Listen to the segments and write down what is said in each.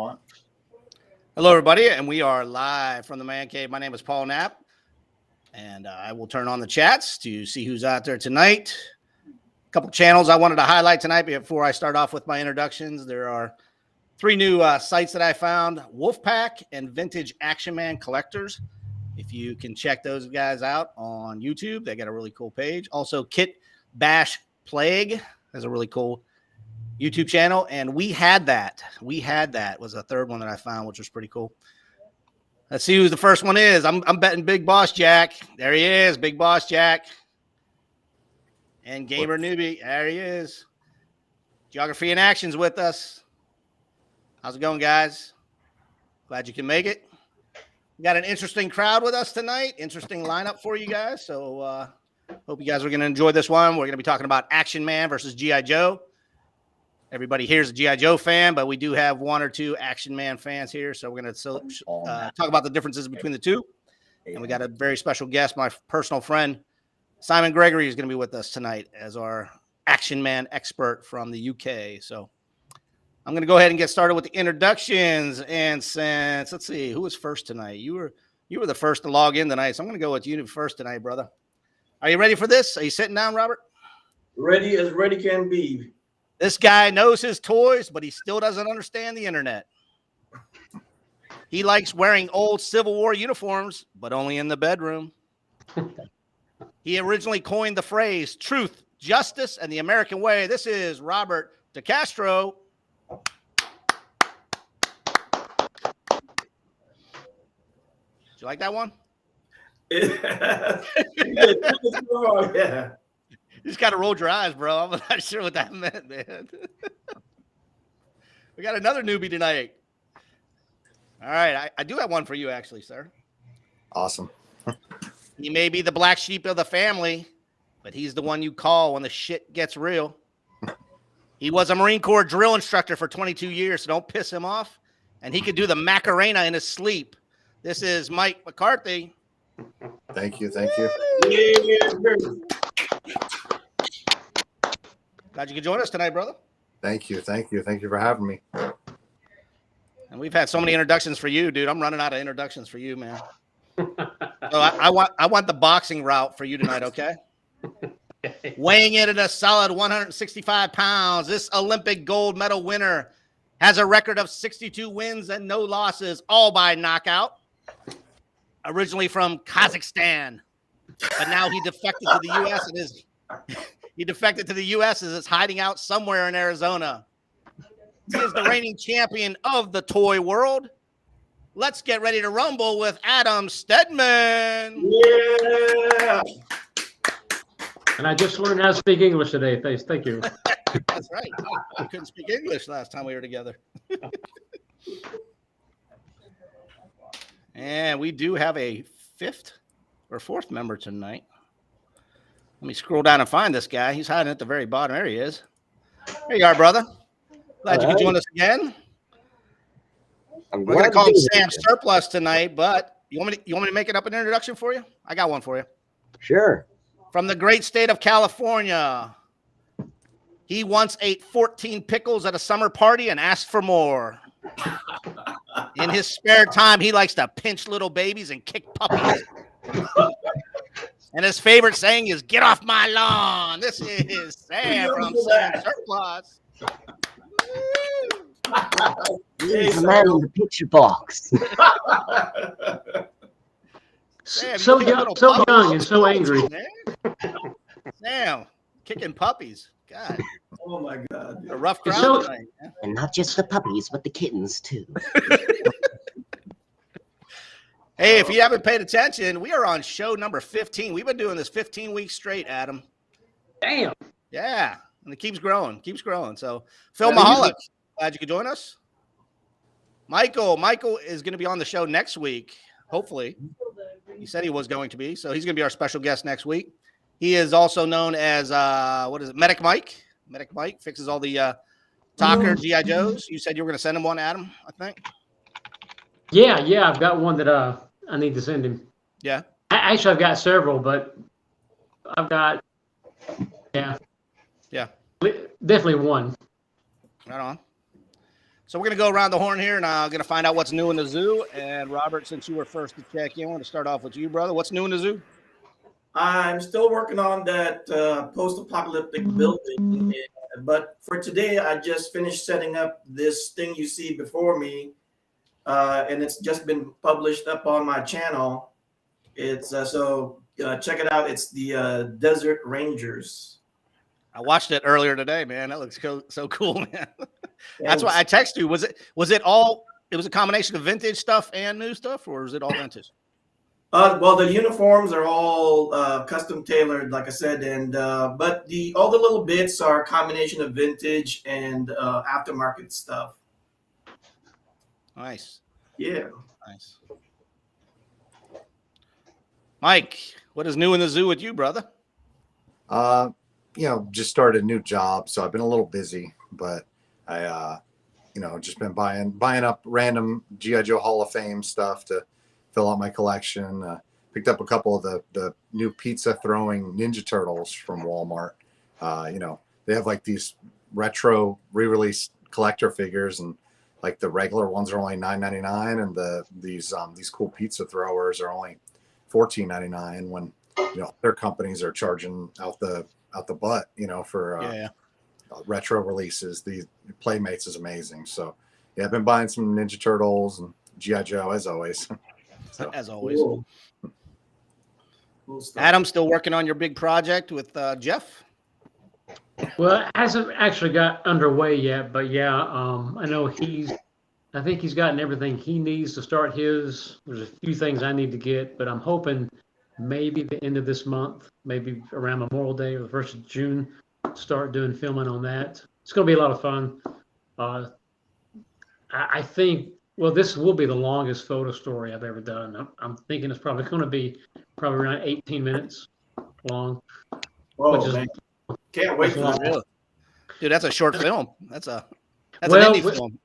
want. Hello, everybody, and we are live from the Man Cave. My name is Paul Knapp, and I will turn on the chats to see who's out there tonight. A couple channels I wanted to highlight tonight before I start off with my introductions. There are three new sites that I found, Wolfpack and Vintage Action Man Collectors. If you can check those guys out on YouTube, they got a really cool page. Also, Kit Bash Plague has a really cool YouTube channel, and we had that was a third one that I found, which was pretty cool. Let's see who the first one is. I'm betting Big Boss Jack. There he is, Big Boss Jack. And Gamer Newbie, there he is. Geography in Action's with us. How's it going, guys? Glad you can make it. We got an interesting crowd with us tonight. Interesting lineup for you guys. So hope you guys are going to enjoy this one. We're going to be talking about Action Man versus G.I. Joe. Everybody here is a G.I. Joe fan, but we do have one or two Action Man fans here. So we're going to talk about the differences between the two. And we got a very special guest, my personal friend, Simon Gregory, is going to be with us tonight as our Action Man expert from the UK. So I'm going to go ahead and get started with the introductions. And since, let's see, who was first tonight? You were the first to log in tonight. So I'm going to go with you first tonight, brother. Are you ready for this? Are you sitting down, Robert? Ready as ready can be. This guy knows his toys, but he still doesn't understand the internet. He likes wearing old Civil War uniforms, but only in the bedroom. He originally coined the phrase truth, justice, and the American way. This is Robert DeCastro. Did you like that one? Yeah. You just got to roll your eyes, bro. I'm not sure what that meant, man. We got another newbie tonight. All right. I do have one for you, actually, sir. Awesome. He may be the black sheep of the family, but he's the one you call when the shit gets real. He was a Marine Corps drill instructor for 22 years, so don't piss him off. And he could do the Macarena in his sleep. This is Mike McCarthy. Thank you. Thank you. Glad you could join us tonight, brother. Thank you. Thank you. Thank you for having me. And we've had so many introductions for you, dude. I'm running out of introductions for you, man. So I want the boxing route for you tonight, okay? Weighing in at a solid 165 pounds, this Olympic gold medal winner has a record of 62 wins and no losses, all by knockout. Originally from Kazakhstan, but now he defected to the U.S. and is hiding out somewhere in Arizona. He is the reigning champion of the toy world. Let's get ready to rumble with Adam Stedman. Yeah. And I just learned how to speak English today. Thank you. That's right. I couldn't speak English last time we were together. And we do have a fifth or fourth member tonight. Let me scroll down and find this guy. He's hiding at the very bottom. There he is. There you are, brother. Glad you could join us again. We're going to call him Sam Surplus tonight, but you want me to make it up an introduction for you? I got one for you. Sure. From the great state of California. He once ate 14 pickles at a summer party and asked for more. In his spare time, he likes to pinch little babies and kick puppies. And his favorite saying is, "Get off my lawn." This is Sam from Sam Surplus. He's the man in the picture box. Sam, so young and so angry. Sam, kicking puppies. God. Oh my God. A rough crowd tonight. And not just the puppies, but the kittens too. Hey, if you haven't paid attention, we are on show number 15. We've been doing this 15 weeks straight, Adam. Damn. Yeah. And it keeps growing. So Phil Mahalik, glad you could join us. Michael is going to be on the show next week, hopefully. He said he was going to be, so he's going to be our special guest next week. He is also known as, Medic Mike. Medic Mike fixes all the Talker G.I. Joes. You said you were going to send him one, Adam, I think. Yeah, I've got one that I need to send him. Yeah. Actually, I've got several, but I've got, yeah. Yeah. Definitely one. Right on. So we're going to go around the horn here, and I'm going to find out what's new in the zoo. And Robert, since you were first to check in, I want to start off with you, brother. What's new in the zoo? I'm still working on that post-apocalyptic building, but for today, I just finished setting up this thing you see before me, and it's just been published up on my channel. It's check it out. It's the Desert Rangers. I watched it earlier today, man. That looks so cool, man. That's why I texted you. Was it all? It was a combination of vintage stuff and new stuff, or is it all vintage? Well, the uniforms are all custom tailored, like I said, and but all the little bits are a combination of vintage and aftermarket stuff. Nice. Yeah. Nice. Mike, what is new in the zoo with you, brother? Just started a new job, so I've been a little busy, but I just been buying up random G.I. Joe Hall of Fame stuff to fill out my collection. Picked up a couple of the new pizza throwing Ninja Turtles from Walmart. They have like these retro re-release collector figures, and like the regular ones are only $9.99, and these cool pizza throwers are only $14.99 when other companies are charging out the butt, for retro releases. The Playmates is amazing. So yeah, I've been buying some Ninja Turtles and G.I. Joe as always. So. As always. Cool stuff. Adam, still working on your big project with Jeff? Well, it hasn't actually got underway yet, but yeah, I know I think he's gotten everything he needs to start his. There's a few things I need to get, but I'm hoping maybe the end of this month, maybe around Memorial Day or the 1st of June, start doing filming on that. It's going to be a lot of fun. I think, well, this will be the longest photo story I've ever done. I'm thinking it's probably going to be around 18 minutes long. Whoa, which is, man. Can't wait for long. that. Really? Dude, that's a short film. That's an Well, indie film.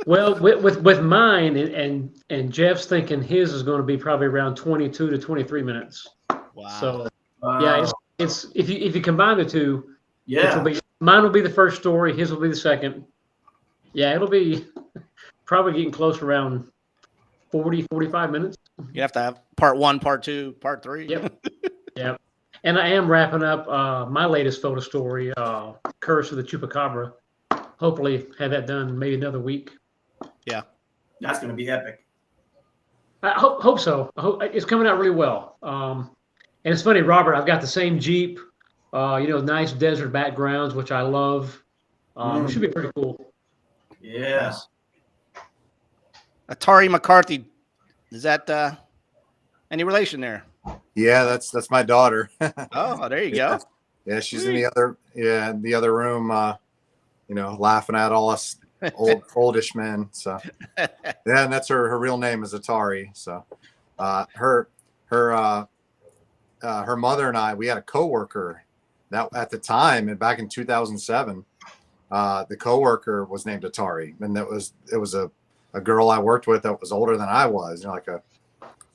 Well, with mine and Jeff's thinking his is going to be probably around 22 to 23 minutes. Wow. So Wow. yeah, it's if you combine the two, Yeah. mine will be the first story, his will be the second. Yeah, it'll be probably getting close around 45 minutes. You have to have part 1, part 2, part 3. Yep. Yep. And I am wrapping up my latest photo story, Curse of the Chupacabra. Hopefully have that done maybe another week. Yeah. That's going to be epic. I hope so. I hope it's coming out really well. And it's funny, Robert, I've got the same Jeep, nice desert backgrounds, which I love. It should be pretty cool. Yeah. Atari McCarthy, is that any relation there? Yeah, that's my daughter. Oh, there you go. Yeah, she's in the other room, laughing at all us oldish men. So yeah, and that's her real name is Atari. So her mother and I, we had a coworker that at the time and back in 2007, the coworker was named Atari, and it was a girl I worked with that was older than I was,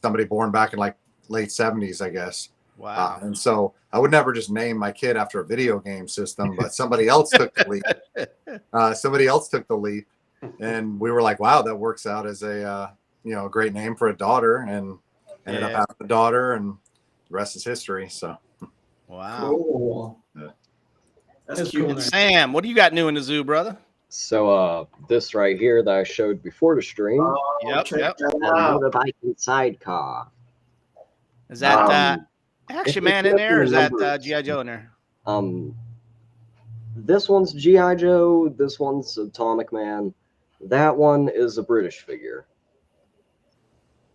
somebody born back in like late 70s, I guess. Wow. And so I would never just name my kid after a video game system, but somebody else took the leap. And we were like, wow, that works out as a great name for a daughter, and ended up having a daughter, and the rest is history. So wow. Cool. Yeah. That's cute. cool. Sam, what do you got new in the zoo, brother? So this right here that I showed before the stream, Yep. Check that A out. motorbike and sidecar. Is that Action Man in there, or is that numbers. G.I. Joe in there? this one's G.I. Joe, this one's Atomic Man, that one is a British figure.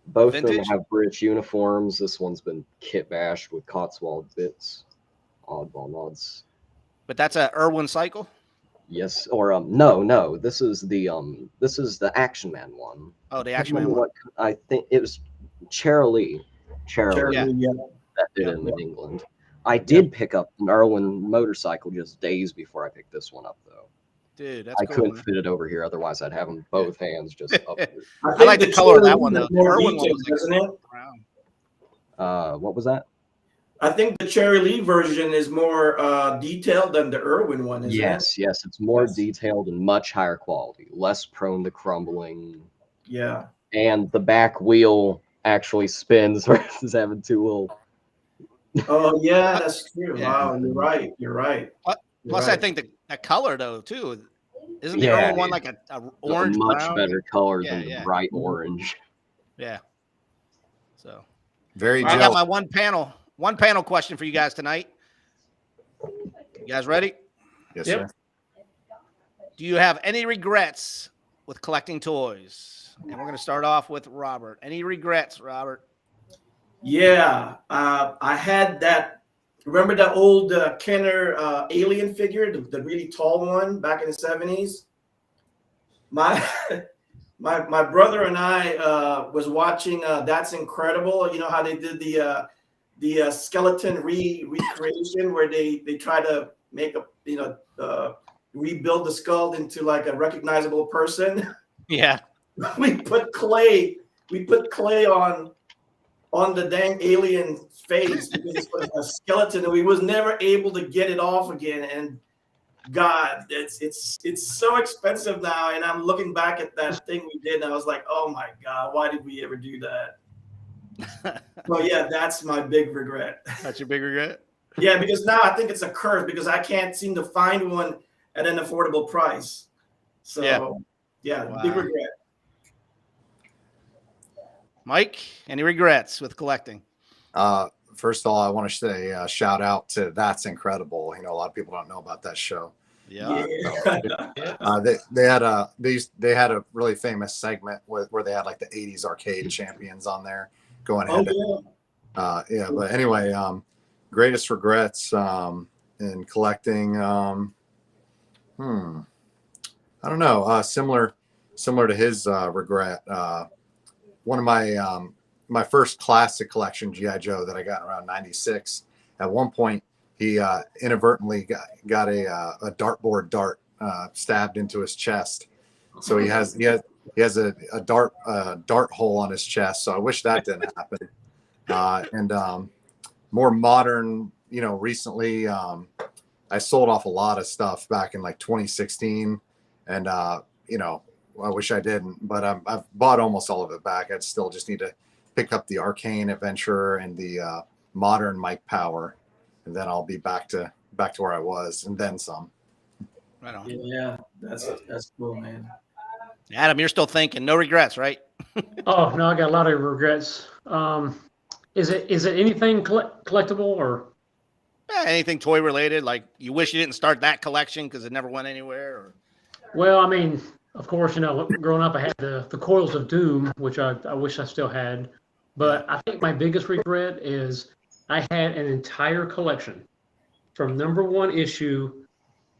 Both of them Vintage? have British uniforms. This one's been kit bashed with Cotswold bits, oddball nods. But that's a Irwin cycle. Yes, or no, this is the Action Man one. Oh, the Action Man one. What I think it was Charlie Sure, Yeah. that did it in England. I did pick up an Irwin motorcycle just days before I picked this one up, though. Dude, that's I cool. couldn't Man. fit it over here, otherwise I'd have them both hands just up. I I like the color of that one, though. Charlie The more Irwin one details, was like isn't it? brown. What was that? I think the Cherry Lee version is more detailed than the Irwin one, isn't it? Yes, it's more Yes. detailed and much higher quality, less prone to crumbling, Yeah. and the back wheel actually spins versus having two little. Oh yeah, that's true. Yeah. Wow, you're right. You're right. You're Plus, I right. think the color though too. Isn't the Yeah, Irwin one like a orange much brown? better color Yeah, than the yeah. bright orange. Yeah. So Very I got jealous. my one panel question for you guys tonight. You guys ready? Yes, Yep. sir. Do you have any regrets with collecting toys? And we're going to start off with Robert. Any regrets, Robert? Yeah, I had that. Remember that old Kenner alien figure, the really tall one back in the 70s? My my brother and I was watching That's Incredible. You know how they did the skeleton recreation where they try to make a rebuild the skull into like a recognizable person. Yeah. we put clay on the dang alien face because it was a skeleton and we was never able to get it off again. And God, it's so expensive now. And I'm looking back at that thing we did and I was like, oh my God, why did we ever do that? Well, yeah, that's my big regret. That's your big regret? Yeah, because now I think it's a curse because I can't seem to find one at an affordable price. So yeah, Wow. big regret. Mike, any regrets with collecting? First of all, I want to say shout out to That's Incredible. You know, a lot of people don't know about that show. Yeah. They had a really famous segment where they had like the 80s arcade champions on there going head to head. But anyway, greatest regrets in collecting. I don't know. Similar to his regret. One of my first classic collection GI Joe that I got around '96. At one point, he inadvertently got a dartboard dart stabbed into his chest. So he has a dart hole on his chest. So I wish that didn't happen. And more modern, recently I sold off a lot of stuff back in like 2016, and I wish I didn't, but I've bought almost all of it back. I'd still just need to pick up the Arcane Adventurer and the modern Mike Power, and then I'll be back to where I was, and then some. Right on. Yeah, that's cool, man. Adam, you're still thinking no regrets, right? Oh no, I got a lot of regrets. Is it anything collectible or? Anything toy related? Like you wish you didn't start that collection because it never went anywhere? Or? Well, I mean, of course, growing up, I had the Coils of Doom, which I wish I still had. But I think my biggest regret is I had an entire collection from #1 issue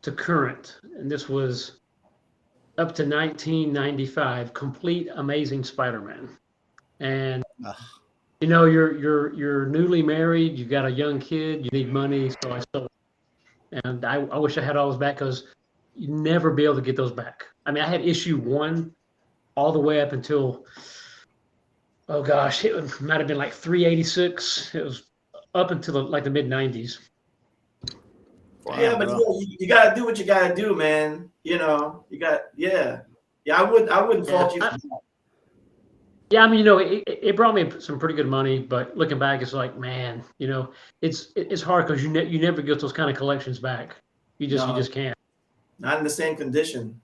to current, and this was up to 1995. Complete Amazing Spider-Man, and you're newly married, you got a young kid, you need money, so I sold it. And I wish I had all those back because you never be able to get those back. I mean, I had issue 1 all the way up until, oh gosh, it might have been like 386. It was up until the mid 90s. Wow, yeah, but you gotta do what you gotta do, man. You got I wouldn't fault you for that. Yeah, I mean, it brought me some pretty good money, but looking back, it's like, man, it's hard because you never get those kind of collections back. You just can't. Not in the same condition.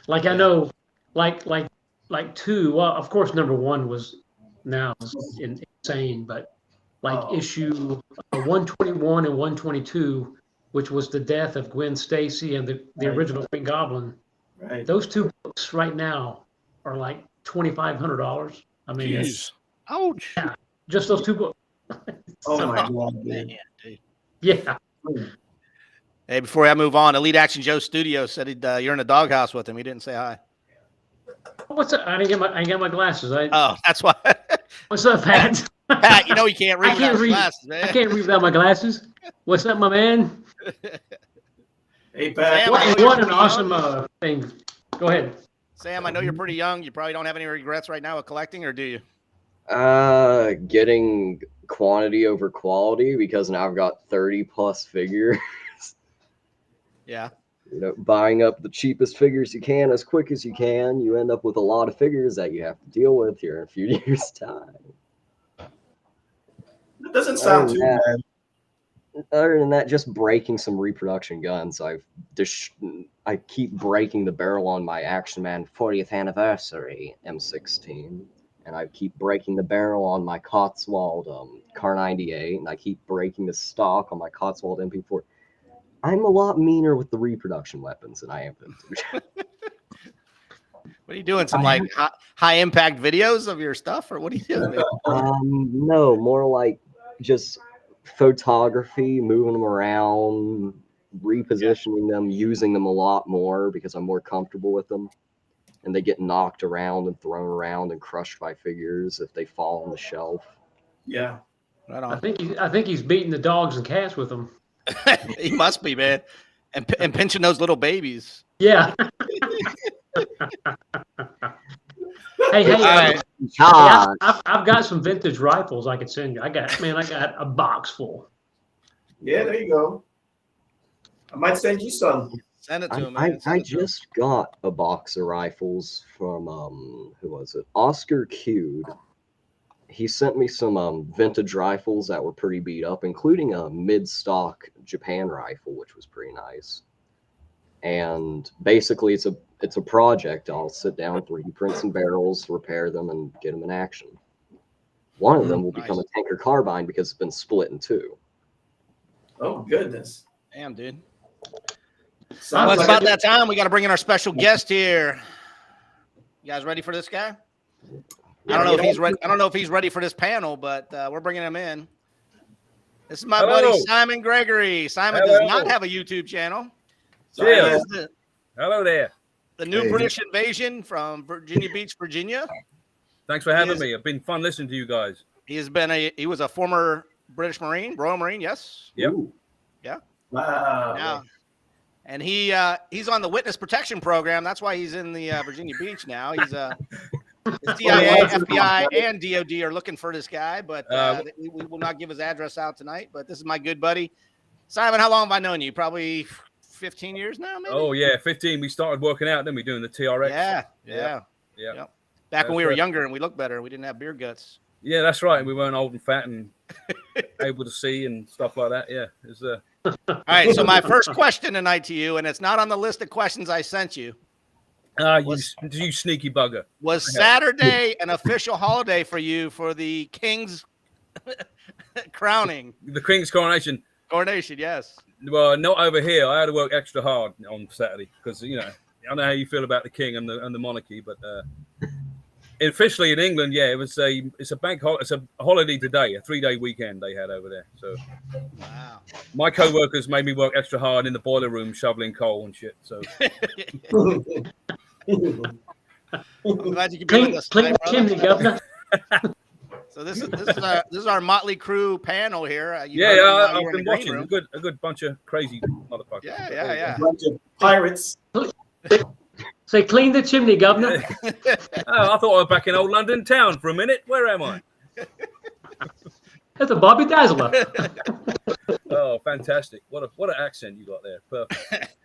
Like I know, like 2. Well, of course, #1 was now insane, but issue 121 and 122, which was the death of Gwen Stacy and the original Green Goblin. Right. Those 2 books right now are like $2,500. I mean, it's ouch. Yeah, just those 2 books. Oh my God, man. Yeah. Hey, before I move on, Elite Action Joe Studio said you're in the doghouse with him. He didn't say hi. What's up? I didn't get my glasses. Oh, that's why. What's up, Pat? Pat, he can't read without his glasses, man. I can't read without my glasses. What's up, my man? Hey, Pat. Sam, what an awesome thing. Go ahead. Sam, I know you're pretty young. You probably don't have any regrets right now with collecting, or do you? Getting quantity over quality because now I've got 30 plus figures. Yeah. You know, buying up the cheapest figures you can as quick as you can, you end up with a lot of figures that you have to deal with here in a few years' time. That doesn't sound too bad. Other than that, just breaking some reproduction guns. I keep breaking the barrel on my Action Man 40th anniversary M16, and I keep breaking the barrel on my Cotswold Car 98, and I keep breaking the stock on my Cotswold MP4. I'm a lot meaner with the reproduction weapons than I am vintage. What are you doing? Some like high impact videos of your stuff, or what are you doing? No, more like just photography, moving them around, repositioning them, using them a lot more because I'm more comfortable with them. And they get knocked around and thrown around and crushed by figures if they fall on the shelf. Yeah. Right I on. think he's beating the dogs and cats with them. He must be, man. And pinching those little babies. Yeah. Hey, All right. I've got some vintage rifles I could send you. I got a box full. Yeah, there you go. I might send you some. Send it to him, man. I just got a box of rifles from who was it? Oscar Cube. He sent me some vintage rifles that were pretty beat up, including a mid-stock Japan rifle, which was pretty nice. And basically, it's a project. I'll sit down, 3D print some barrels, repair them, and get them in action. One of them will become a tanker carbine because it's been split in two. Oh, goodness. Damn, dude. Sounds Well, it's like about that time. We got to bring in our special guest here. You guys ready for this guy? I don't know if he's ready. I don't know if he's ready for this panel, but we're bringing him in. This is my buddy Simon Gregory. Simon does not have a YouTube channel. So Hello there. The new British invasion from Virginia Beach, Virginia. Thanks for having me. It's been fun listening to you guys. He was a former British Marine, Royal Marine, yes. Yep. Yeah. Wow. Now, and he's on the witness protection program. That's why he's in the Virginia Beach now. He's the CIA, FBI, and DOD are looking for this guy, but we will not give his address out tonight. But this is my good buddy Simon. How long have I known you? Probably 15 years now, maybe. Oh yeah, 15. We started working out, then we doing the TRX. Yeah. Back when we That's were right. younger and we looked better, we didn't have beer guts. Yeah, that's right. We weren't old and fat and able to see and stuff like that. Yeah. It's All right. So my first question tonight to you, and it's not on the list of questions I sent you. you sneaky bugger. Was Saturday an official holiday for you for the King's crowning? The King's coronation. Coronation, yes. Well, not over here. I had to work extra hard on Saturday because I don't know how you feel about the King and the monarchy, but officially in England, yeah, it's a bank holiday. It's a holiday today, a 3-day weekend they had over there. So, wow. My co-workers made me work extra hard in the boiler room shoveling coal and shit. So, I'm glad you could be with us Clean tonight, the chimney, Governor. So this is our motley crew panel here. I've been watching a good bunch of crazy motherfuckers. Yeah. A bunch of pirates. Say, clean the chimney, Governor. I thought I was back in old London town for a minute. Where am I? That's a Bobby Dazzler. Oh, fantastic! What an accent you got there. Perfect.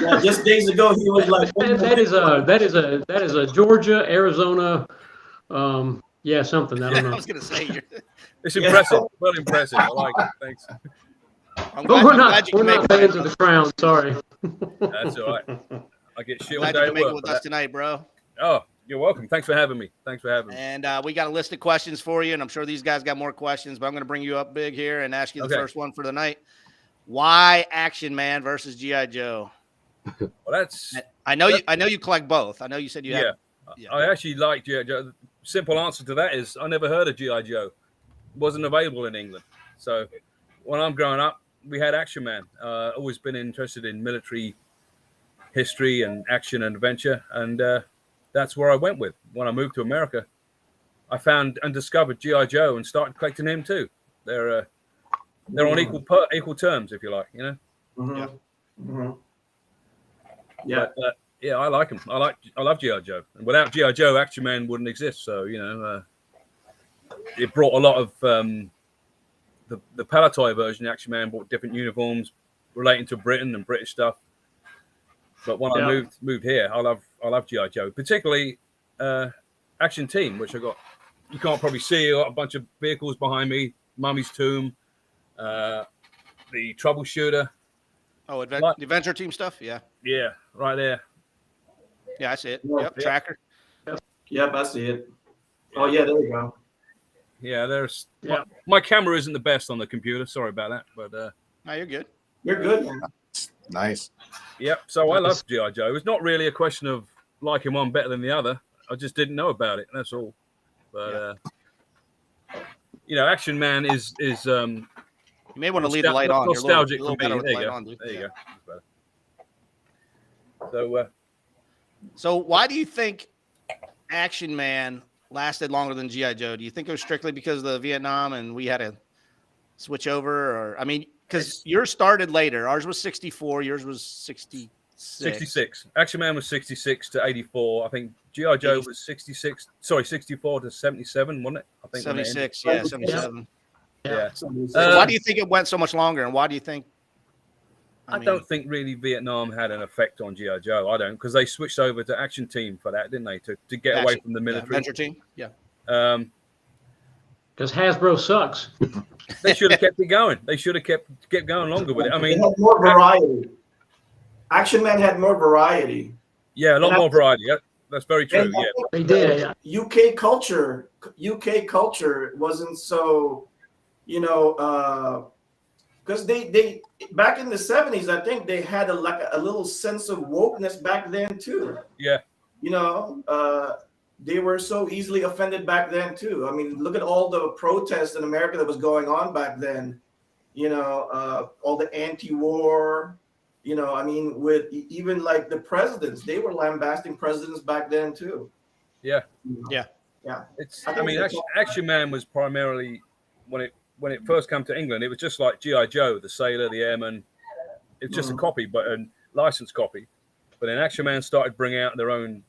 Yeah, just days ago, he was like, that is a Georgia, Arizona, something. I don't know. I was gonna say It's impressive. Well impressive. I like it. Thanks. But we're not fans of the Crown. Sorry. That's all right. I get shit all Glad day you at can make it work. with us tonight, bro. Oh, you're welcome. Thanks for having me. And we got a list of questions for you, and I'm sure these guys got more questions, but I'm going to bring you up big here and ask you the first one for the night. Why Action Man versus G.I. Joe? Well, that's. I know you collect both. I know you said you have. Yeah. I actually like G.I. Joe. Simple answer to that is I never heard of G.I. Joe. It wasn't available in England. So when I'm growing up, we had Action Man. Always been interested in military history and action and adventure, and that's where I went with. When I moved to America, I found and discovered G.I. Joe and started collecting him too. They're on equal terms, if you like, Mm-hmm. Yeah. Mm-hmm. Yeah. But, I like him. I love G.I. Joe, and without G.I. Joe, Action Man wouldn't exist. So it brought a lot of the Palatoy version, Action Man bought different uniforms relating to Britain and British stuff. But when I moved here, I love G.I. Joe, particularly Action Team, which I got. You can't probably see. I got a bunch of vehicles behind me. Mummy's Tomb, the Troubleshooter. Oh, the Adventure Team stuff. Yeah. Yeah, right there. Yeah, I see it. Yeah. Yep. Tracker. Yep, I see it. Oh yeah, there you go. Yeah, my camera isn't the best on the computer. Sorry about that, but No, you're good. You're good, man. Nice. Yep. So I love G.I. Joe. It's not really a question of liking one better than the other. I just didn't know about it. That's all. But Action Man is You may want to leave the light on. Nostalgic You're a for me. little There better you with the go. light on, dude. There you Yeah. go. So why do you think Action Man lasted longer than G.I. Joe? Do you think it was strictly because of the Vietnam and we had to switch over? Or I mean, because yours started later. Ours was 64. Yours was 66. 66. Action Man was 66 to 84. I think G.I. Joe was 66. Sorry, 64 to 77, wasn't it? I think 76. Yeah, 77. Yeah. So why do you think it went so much longer? And why do you think? I don't think really Vietnam had an effect on G.I. Joe. I don't, because they switched over to Action Team for that, didn't they? To get away from the military. Adventure Team. Yeah. Because Hasbro sucks. They should have kept it going. They should have kept going longer with it. I They mean, had more variety. Action Man had more variety. yeah, a lot more variety. Yeah, that's very true. And I Yeah. think They did. UK culture wasn't so, because they back in the 70s, I think they had a little sense of wokeness back then too. Yeah. They were so easily offended back then too. I mean, look at all the protests in America that was going on back then. All the anti-war. I mean, with even like the presidents, they were lambasting presidents back then too. Yeah. Yeah. Yeah. I mean, Action Man was primarily when it first came to England, it was just like G.I. Joe, the sailor, the airman. It's just a copy, but a licensed copy. But then Action Man started bringing out their own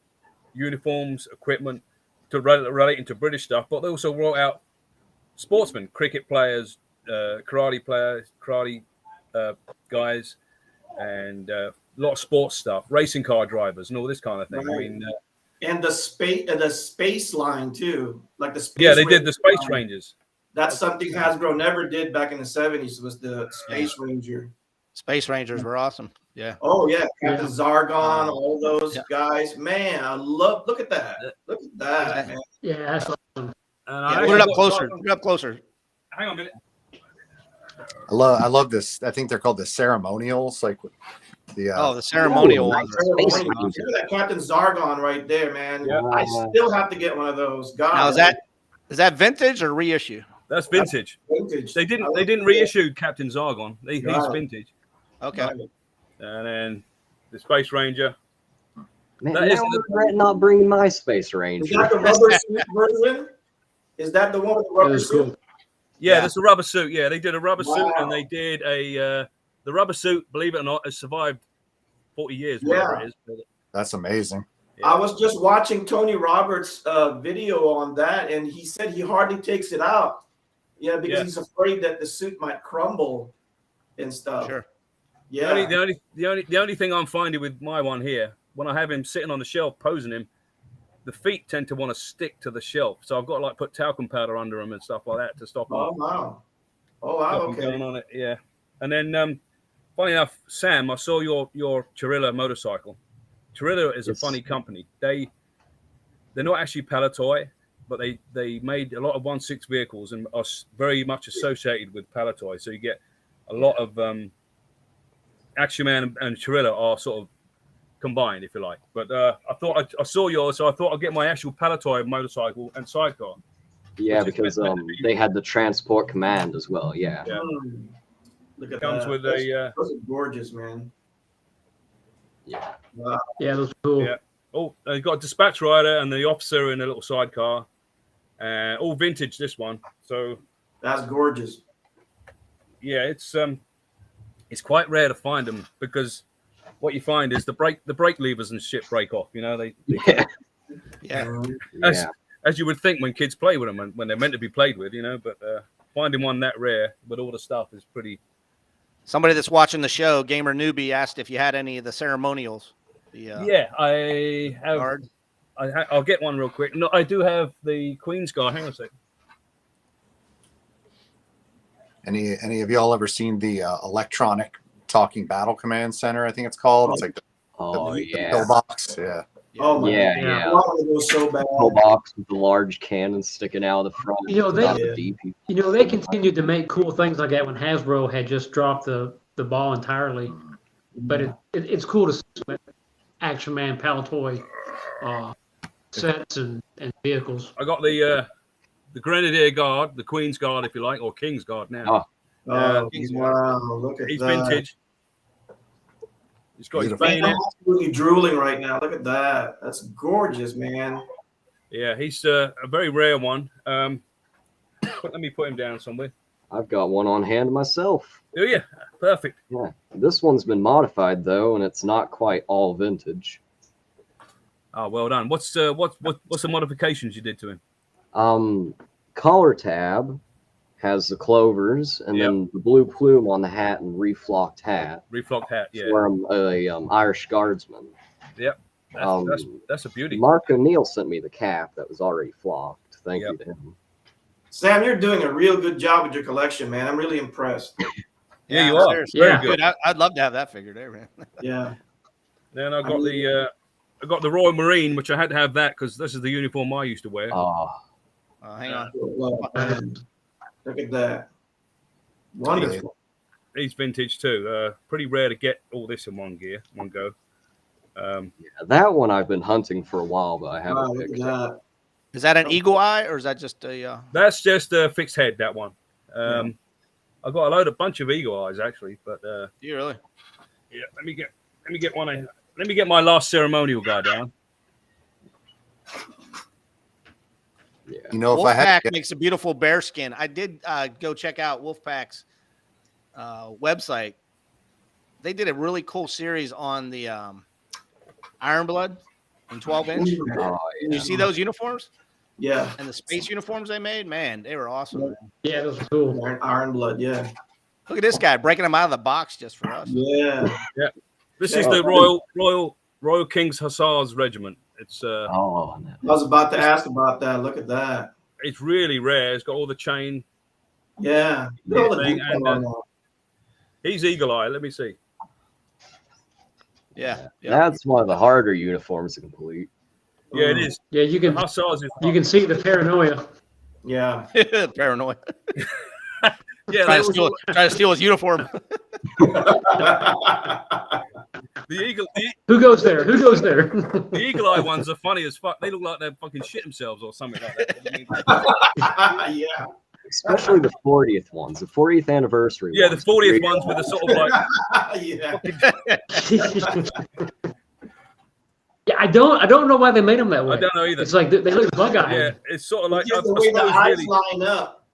uniforms, equipment to relating to British stuff, but they also brought out sportsmen, cricket players, karate guys, and a lot of sports stuff, racing car drivers, and all this kind of thing. Right. I mean, And the space line too, like the space. yeah, they did the Space line. Rangers. That's something Hasbro never did back in the 70s. Was the Space Ranger. Space Rangers were awesome. Yeah. Oh yeah, Captain Zargon, all those guys. Man, I love. Look at that. Look at that. Man. Yeah, that's awesome. Put it up closer. Put it up closer. Hang on a minute. I love this. I think they're called the ceremonials, like the the ceremonial ones. Look at that Captain Zargon right there, man. Yeah. I still have to get one of those. God, Now is that vintage or reissue? That's vintage. vintage. They didn't reissue Captain Zargon. He's vintage. Okay. And then the Space Ranger. Man, That now is I the- regret not bringing my Space Is Ranger. that the rubber suit version? Is that the one with the That rubber was suit? cool. Yeah, that's a rubber suit. Yeah, they did a rubber suit, Wow. and they did the rubber suit. Believe it or not, has survived 40 years. Whatever Yeah. it is. But, That's amazing. I was just watching Tony Roberts' video on that, and he said he hardly takes it out. Yeah, because Yeah. he's afraid that the suit might crumble and stuff. Sure. Yeah. The only thing I'm finding with my one here, when I have him sitting on the shelf posing him, the feet tend to want to stick to the shelf. So I've got to put talcum powder under them and stuff like that to stop them. Oh wow. Oh wow. Stop them Okay. going on it. Yeah. And then, funny enough, Sam, I saw your Chirilla motorcycle. Chirilla is a funny company. They're not actually Palatoy, but they made a lot of 1/6 vehicles and are very much associated with Palatoy. So you get a lot of Action Man and Chirilla are sort of combined, if you like. But I thought I saw yours, so I thought I'd get my actual Palatoy motorcycle and sidecar. Yeah, Which is because they had the transport command as well. Yeah. Yeah. Look at Comes that. with those, a those are gorgeous, man. Yeah. Wow. Yeah, those are cool. Yeah. They've got a dispatch rider and the officer in a little sidecar. All vintage, this one. So That's gorgeous. yeah, it's quite rare to find them because what you find is the brake levers and shit break off. They Yeah. Yeah. Mhm. Yeah. as you would think when kids play with them when they're meant to be played with. But finding one that rare, but all the stuff is pretty. Somebody that's watching the show, Gamer Newbie, asked if you had any of the ceremonials. Yeah, I have. Guard. I'll get one real quick. No, I do have the Queen's Guard. Hang on a second. Any of y'all ever seen the electronic talking battle command center? I think it's called. It's like the pillbox. Yeah. Oh my Yeah. God. It was so bad. Pillbox with the large cannon sticking out of the front. You know, without they- the DP. You know, they continued to make cool things like that when Hasbro had just dropped the ball entirely. But it's cool to see Action Man Palatoy sets and vehicles. I got the Grenadier Guard, the Queen's Guard, if you like, or King's Guard now. Oh, wow. Look at He's that. vintage. He's got Beautiful. his Man, I'm bayonet. absolutely drooling right now. Look at that. That's gorgeous, man. Yeah, he's a very rare one. Let me put him down somewhere. I've got one on hand myself. Oh yeah, perfect. Yeah, this one's been modified though, and it's not quite all vintage. Oh, well done. What's the modifications you did to him? Collar tab has the clovers, and then the blue plume on the hat and reflocked hat. Reflocked hat, yeah. Where I'm a Irish Guardsman. Yep. That's a beauty. Mark O'Neill sent me the cap that was already flocked. Thank you to him. Sam, you're doing a real good job with your collection, man. I'm really impressed. Yeah, you are. Seriously. Very Yeah. good. I'd love to have that figure there, man. Yeah. Then I got the Royal Marine, which I had to have that because this is the uniform I used to wear. Hang on. Look at that. Wonderful. He's vintage too. Pretty rare to get all this in one go. Yeah, that one I've been hunting for a while, but I haven't Wow, look picked at it. that. Is that an eagle eye or is that just a? That's just a fixed head. That one. I've got a bunch of eagle eyes actually, but You really? yeah. Let me get one. Let me get my last ceremonial guy down. Yeah. You know, if I had Wolfpack to get, makes a beautiful bear skin. I did go check out Wolfpack's website. They did a really cool series on the Iron Blood in 12-inch. Oh, Did you see those uniforms Yeah. and the space uniforms they made? Man, they were awesome. Yeah, those are cool. Iron Blood, yeah. Look at this guy breaking them out of the box just for us. Yeah. This is the Royal King's Hussars Regiment. It's Oh, no. I was about to ask about that. Look at that. it's really rare. It's got all the chain. Yeah. Look at all the Thing, detail and, on that. He's eagle eye. Let me see. Yeah. That's one of the harder uniforms to complete. Yeah, it is. Yeah, you The can Hussars is. you can see the paranoia. Yeah. Paranoid. Yeah, Trying to steal his uniform. the eagle. Who goes there? Who goes there? The eagle eye ones are funny as fuck. They look like they fucking shit themselves or something like that. Yeah. Especially the 40th ones, the 40th anniversary. Yeah, the ones. 40th ones with the sort of like. Yeah, I don't know why they made them that way. I don't know either. It's like they look bug-eyed. Yeah, it's sort of like Just the way the eyes line up.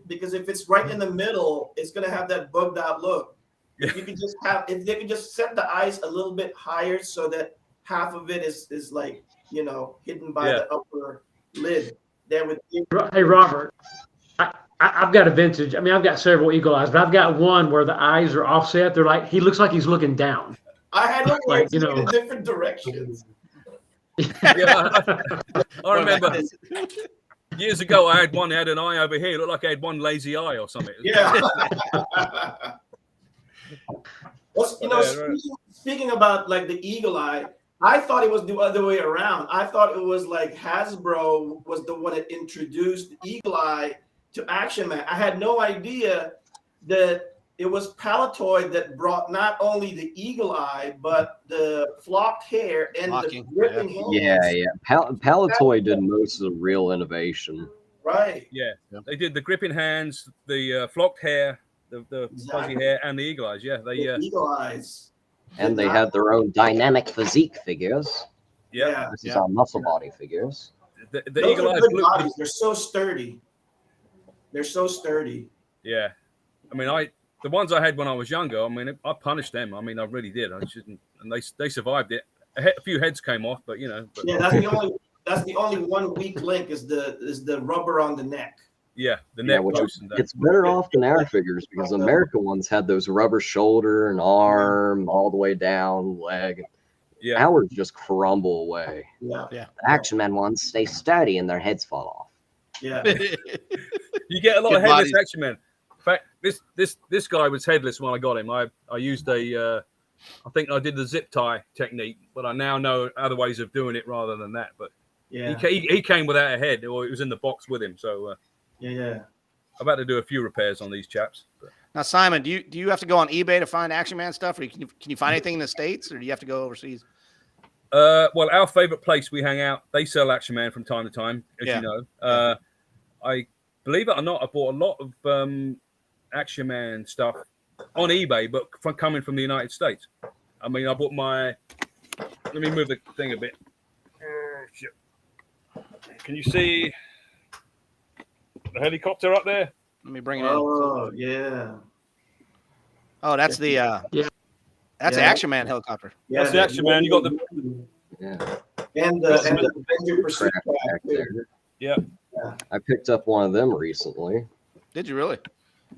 Because if it's right in the middle, it's gonna have that bugged out look. If you could just if they could just set the eyes a little bit higher so that half of it is like, hidden by the upper lid. There with Hey, Robert, I've got a vintage. I mean, I've got several eagle eyes, but I've got one where the eyes are offset. They're like, he looks like he's looking down. I had one Like, in different directions. Yeah, I remember years ago I had one that had an eye over here. It looked like I had one lazy eye or something. Yeah. Well, right. Speaking about like the eagle eye, I thought it was the other way around. I thought it was like Hasbro was the one that introduced the eagle eye to Action Man. I had no idea that it was Palatoy that brought not only the eagle eye, but the flocked hair and Flocking, the gripping hands. Yeah. Palatoy did most of the real innovation. Right. Yeah, they did the gripping hands, the flocked hair, the fuzzy hair, and the eagle eyes. Yeah, they The eagle eyes. And they had their own dynamic physique figures. yeah. This is our muscle body figures. The Those eagle are eyes. good bodies. They're so sturdy. They're so sturdy. Yeah, I mean, the ones I had when I was younger. I mean, I punished them. I mean, I really did. I shouldn't, and they survived it. A few heads came off, but Yeah, that's the only one weak link is the rubber on the neck. Yeah, the Yeah, neck which post and that. it's better off than our figures because America ones had those rubber shoulder and arm all the way down, leg. Yeah, Ours just crumble away. Yeah. Yeah. The Action Man ones stay sturdy and their heads fall off. Yeah. you get a lot Good of headless bodies. Action Men. In fact, this guy was headless when I got him. I used I think I did the zip tie technique, but I now know other ways of doing it rather than that. But Yeah. he came without a head, or it was in the box with him. So Yeah. I've had to do a few repairs on these chaps. But. Now, Simon, do you have to go on eBay to find Action Man stuff, or can you find anything in the States, or do you have to go overseas? Well, our favorite place we hang out, they sell Action Man from time to time, as Yeah. you know. I believe it or not, I bought a lot of Action Man stuff on eBay, but coming from the United States. I mean, I bought my. Let me move the thing a bit. Shit. Can you see the helicopter up there? Let me bring it in. Oh, yeah. Oh, that's the that's the Yeah. Action Man helicopter. Yeah. That's the Action Man. You got the. Yeah. and the Avenger Pursuit Craft Craft, back too. there. Yeah. I picked up one of them recently. Did you really?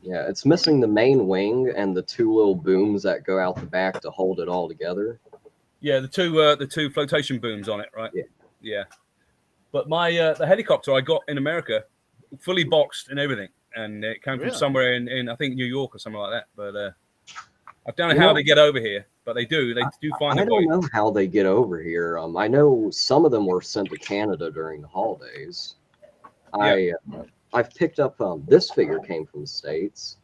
Yeah, it's missing the main wing and the two little booms that go out the back to hold it all together. Yeah, the two flotation booms on it, right? Yeah. Yeah. But my the helicopter I got in America, fully boxed and everything, and it came from Really? somewhere in I think New York or something like that. But I don't know You how know- they get over here, but they do. They do find I their way. don't know how they get over here. I know some of them were sent to Canada during the holidays. I've picked up this figure came from the States.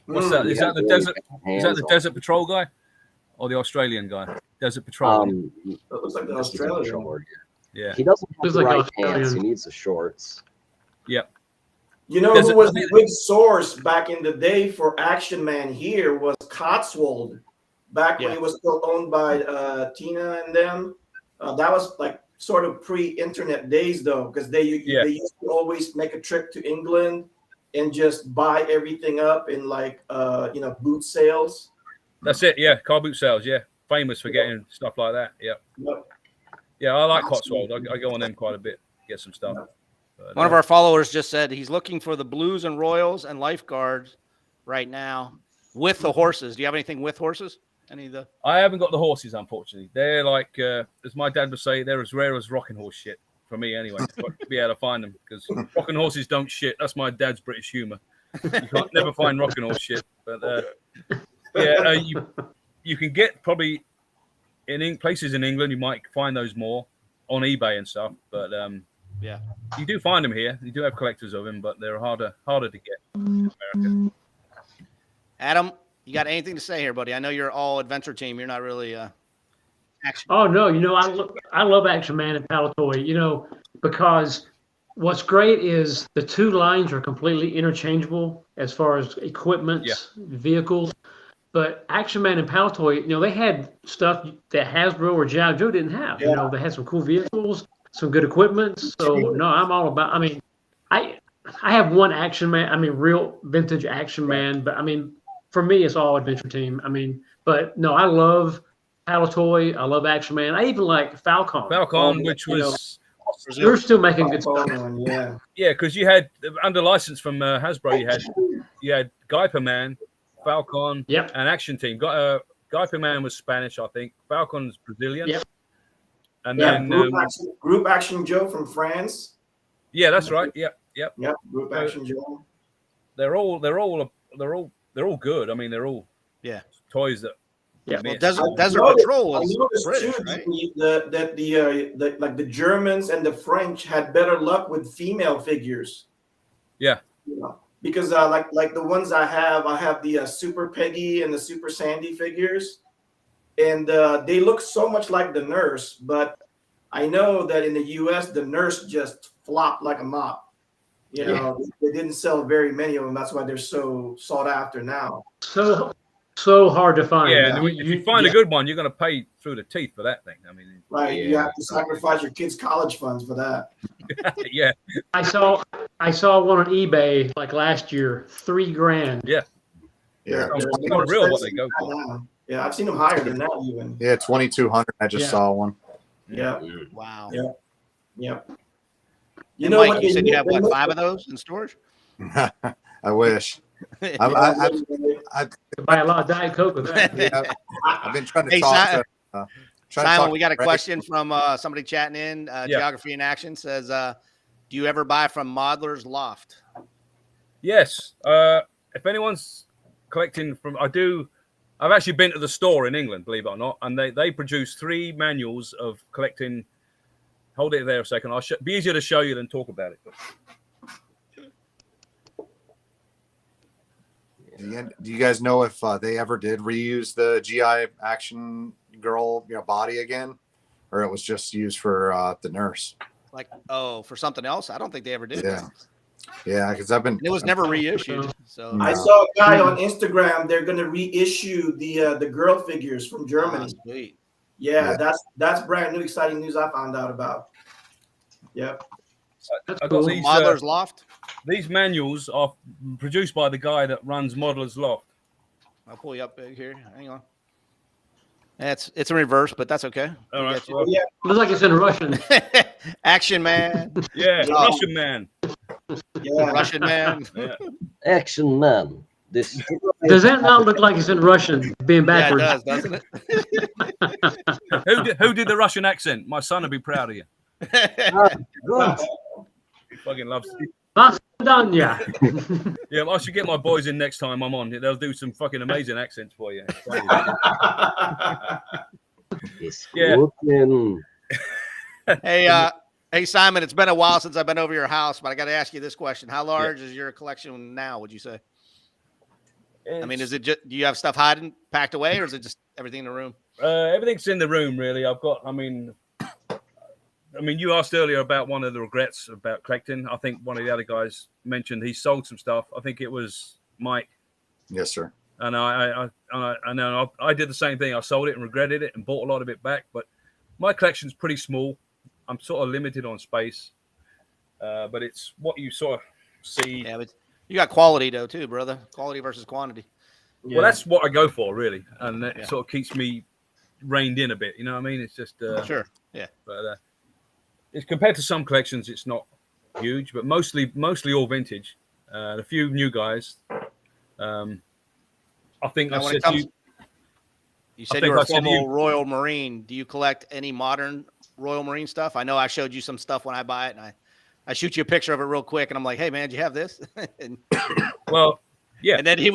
What's that? Mm, Is Yeah, that the really desert? got Is hands that the on Desert Patrol guy, or the Australian guy? Desert Patrol. it. That looks like the This is Australian. short. Yeah. He doesn't have Looks the like right Australian. pants. He needs the shorts. You know Does who it- was the big source back in the day for Action Man here was Cotswold, back when Yeah. he was still owned by Tina and them. That was like sort of pre-internet days though, because they used to always make a trip to England and just buy everything up in like boot sales. That's it. Yeah, car boot sales. Yeah, famous for getting stuff like that. Yeah, Yep. yeah. I like Cotswold. I go on them quite a bit. Get some stuff. But, One of our followers just said he's looking for the Blues and Royals and lifeguards right now with the horses. Do you have anything with horses? Any of the? I haven't got the horses, unfortunately. They're like, as my dad would say, they're as rare as rocking horse shit for me, anyway. To be able to find them because rocking horses don't shit. That's my dad's British humor. You can't never find rocking horse shit. But you can get probably in places in England. You might find those more on eBay and stuff. But Yeah. you do find them here. You do have collectors of them, but they're harder to get in America. Adam, you got anything to say here, buddy? I know you're all adventure team. You're not really action. Oh no, I love Action Man and Palatoy, because what's great is the two lines are completely interchangeable as far as equipment, vehicles. But Action Man and Palatoy, they had stuff that Hasbro or G.I. Joe didn't have. Yeah. They had some cool vehicles, some good equipment. So no, I'm all about. I have one Action Man. Real vintage Action Man. But for me, it's all Adventure Team. But no, I love Palatoy. I love Action Man. I even like Falcon. Falcon, which was They're still making good stuff. Yeah. yeah, because you had under license from Hasbro, you had Guyper Man, Falcon, Yep. and Action Team. Guyper Man was Spanish, I think. Falcon's Brazilian. Yep. And Yeah. then Group Action Joe from France. yeah, that's right. Yep. Yep. Group Action Joe. They're all good. They're all toys that. Yeah. Well, miss. Desert noticed- Patrol I was noticed British, too right? that the Germans and the French had better luck with female figures. Yeah. Because like the ones I have the Super Peggy and the Super Sandy figures, and they look so much like the Nurse, but I know that in the U.S. the Nurse just flopped like a mop. They didn't sell very many of them. That's why they're so sought after now. So hard to find. Yeah, and if you find a good one, you're going to pay through the teeth for that thing. Right, you Yeah. have to sacrifice your kids' college funds for that. yeah, I saw one on eBay like last year, $3,000. They're it's more unreal what expensive they go for. now. Yeah, I've seen them higher than that even. Yeah, 2,200. I just Yeah. saw one. Yeah, Wow. Yeah. You And know Mike, what you they said you have they what, make 5 of those in storage? I wish. I've Buy a lot of Diet Coke with that. been trying to Hey, talk Simon, to. Simon, we got a Greg. question from somebody chatting in. Geography in Action says, do you ever buy from Modeler's Loft? Yes. If anyone's collecting from, I've actually been to the store in England, believe it or not, and they produce 3 manuals of collecting. Hold it there a second. Be easier to show you than talk about it. Do you guys know if they ever did reuse the GI Action Girl, body again, or it was just used for the nurse? Like, for something else? I don't think they ever did. Yeah, because I've been. It was never reissued. So I saw a guy on Instagram. They're going to reissue the girl figures from Germany. Sweet. Yeah, that's brand new, exciting news I found out about. Yep. That's I got cool. these Modeler's Loft. These manuals are produced by the guy that runs Modeler's Loft. I'll pull you up big here. Hang on. It's in reverse, but that's okay. All right. Oh, yeah. Looks like it's in Russian. Action Man. Yeah, Oh. Russian man. Yeah. Russian Man. Yeah. Action man. This Does that not look like it's in Russian, being Yeah, it backwards? does, doesn't it? Who did the Russian accent? My son would be proud of you. good. He fucking loves it. Macedonia. Yeah, I should get my boys in next time I'm on. They'll do some fucking amazing accents for you. Yeah. Looking. Hey, Simon, it's been a while since I've been over your house, but I got to ask you this question. How large is your collection now, would you say? I mean, is it just, do you have stuff hiding, packed away, or is it just everything in the room? Everything's in the room, really. I mean, you asked earlier about one of the regrets about collecting. I think one of the other guys mentioned he sold some stuff. I think it was Mike. Yes, sir. And I know I did the same thing. I sold it and regretted it and bought a lot of it back. But my collection's pretty small. I'm sort of limited on space. But it's what you sort of see. Yeah, but you got quality, though, too, brother. Quality versus quantity. Well, that's what I go for, really. And that sort of keeps me reined in a bit. You know what I mean? It's just... Sure, yeah. But it's compared to some collections, it's not huge, but mostly all vintage. A few new guys. I think Now, I when said it comes, to you. you said think you were I a said to former you- Royal Marine. Do you collect any modern Royal Marine stuff? I know I showed you some stuff when I buy it, and I shoot you a picture of it real quick, and I'm like, hey, man, do you have this? and, Well, yeah. And then he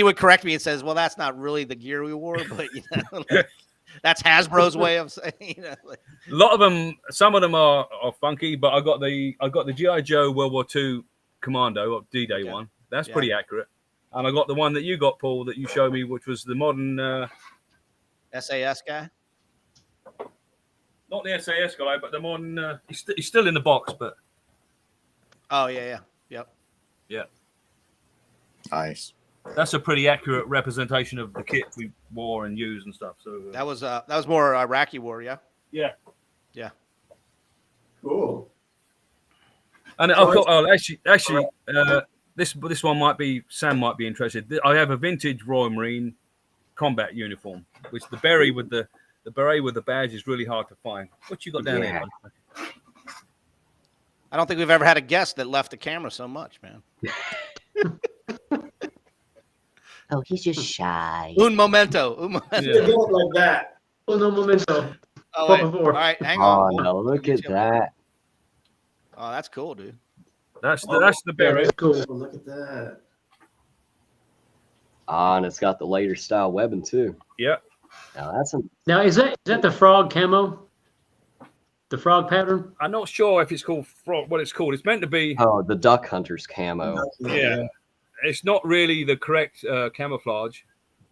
would correct me and says, well, that's not really the gear we wore, but, like, that's Hasbro's way of saying, like, A lot of them, some of them are funky, but I got the G.I. Joe World War II Commando D-Day one. That's pretty accurate. And I got the one that you got, Paul, that you showed me, which was the modern SAS guy. not the SAS guy, but the modern. He's still in the box, but Oh, yeah. Yep. yeah, Nice. that's a pretty accurate representation of the kit we wore and used and stuff. So That was more Iraqi war, yeah? yeah. Cool. And actually, this one Sam might be interested. I have a vintage Royal Marine combat uniform, which the beret with the badge is really hard to find. What you got down there? Bud? I don't think we've ever had a guest that left the camera so much, man. Oh, he's just shy. Un momento. They don't like that. Oh, no momento. Oh, wait. Por favor. All right, hang Oh on. no! Look at that. Oh, that's cool, dude. That's the beret. That's cool. Oh, look at that. Ah, and it's got the later style webbing too. Yeah. Now that's a Now, is that the frog camo? The frog pattern? I'm not sure if it's called what it's called. It's meant to be. the Duck Hunter's camo. Yeah. It's not really the correct camouflage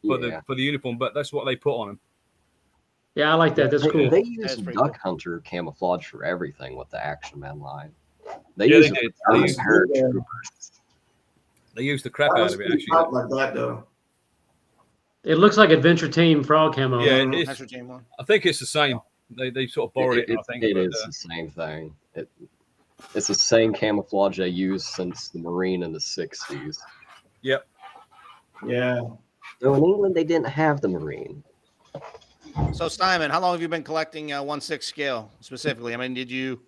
for Yeah. the uniform, but that's what they put on them. Yeah, I like that. That's cool. They That use is pretty Duck cool. Hunter camouflage for everything with the Action Man line. They Yeah, use they it did. for They German used- paratroopers. They used the crap out of it, actually. Out like that though. It looks like Adventure Team frog camo. Yeah, That's it's, what James won. I think it's the same. They sort of borrowed it. I think It but, is the same thing. It's the same camouflage they used since the Marine in the 60s. Yeah. So in England, they didn't have the Marine. So, Simon, how long have you been collecting 1/6 scale specifically? I mean, did you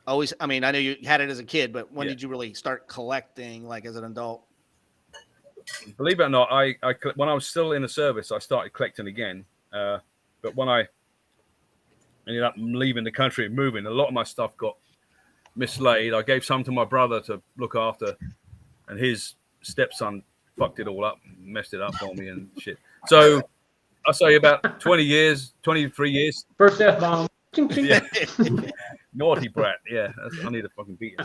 always? I mean, I know you had it as a kid, but when Yeah. did you really start collecting, like as an adult? Believe it or not, when I was still in the service, I started collecting again. But when I ended up leaving the country and moving, a lot of my stuff got mislaid. I gave some to my brother to look after, and his stepson fucked it all up, messed it up for me and shit. So I'll say about 20 years, 23 years. First F-bomb. Yeah. Naughty brat. Yeah, I need to fucking beat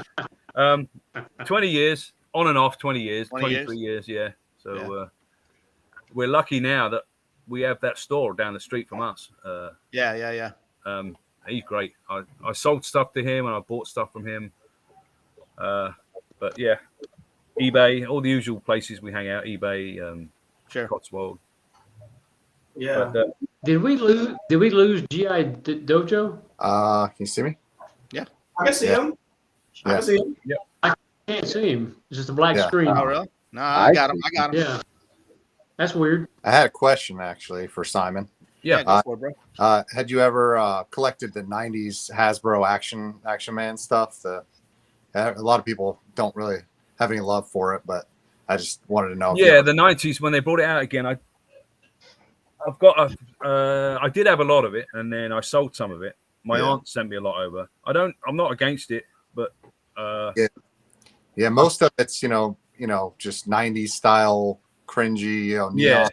him. 20 years, on and off 20 years, 23 years, yeah. So we're lucky now that we have that store down the street from us. Yeah. He's great. I sold stuff to him and I bought stuff from him. But yeah, eBay, all the usual places we hang out, eBay, Sure. Cotswold. Yeah. But, Did we lose GI Dojo? Can you see me? I can see him. I can see him. Can't see him. It's just a black Yeah. screen. Oh, really? No, I got him. Yeah. That's weird. I had a question actually for Simon. yeah. Go for it, bro. Had you ever collected the '90s Hasbro Action Man stuff? A lot of people don't really have any love for it, but I just wanted to know. Yeah, the 90s when they brought it out again, I did have a lot of it, and then I sold some of it. My aunt sent me a lot over. I'm not against it, but yeah, most of it's just '90s style, cringy, neon.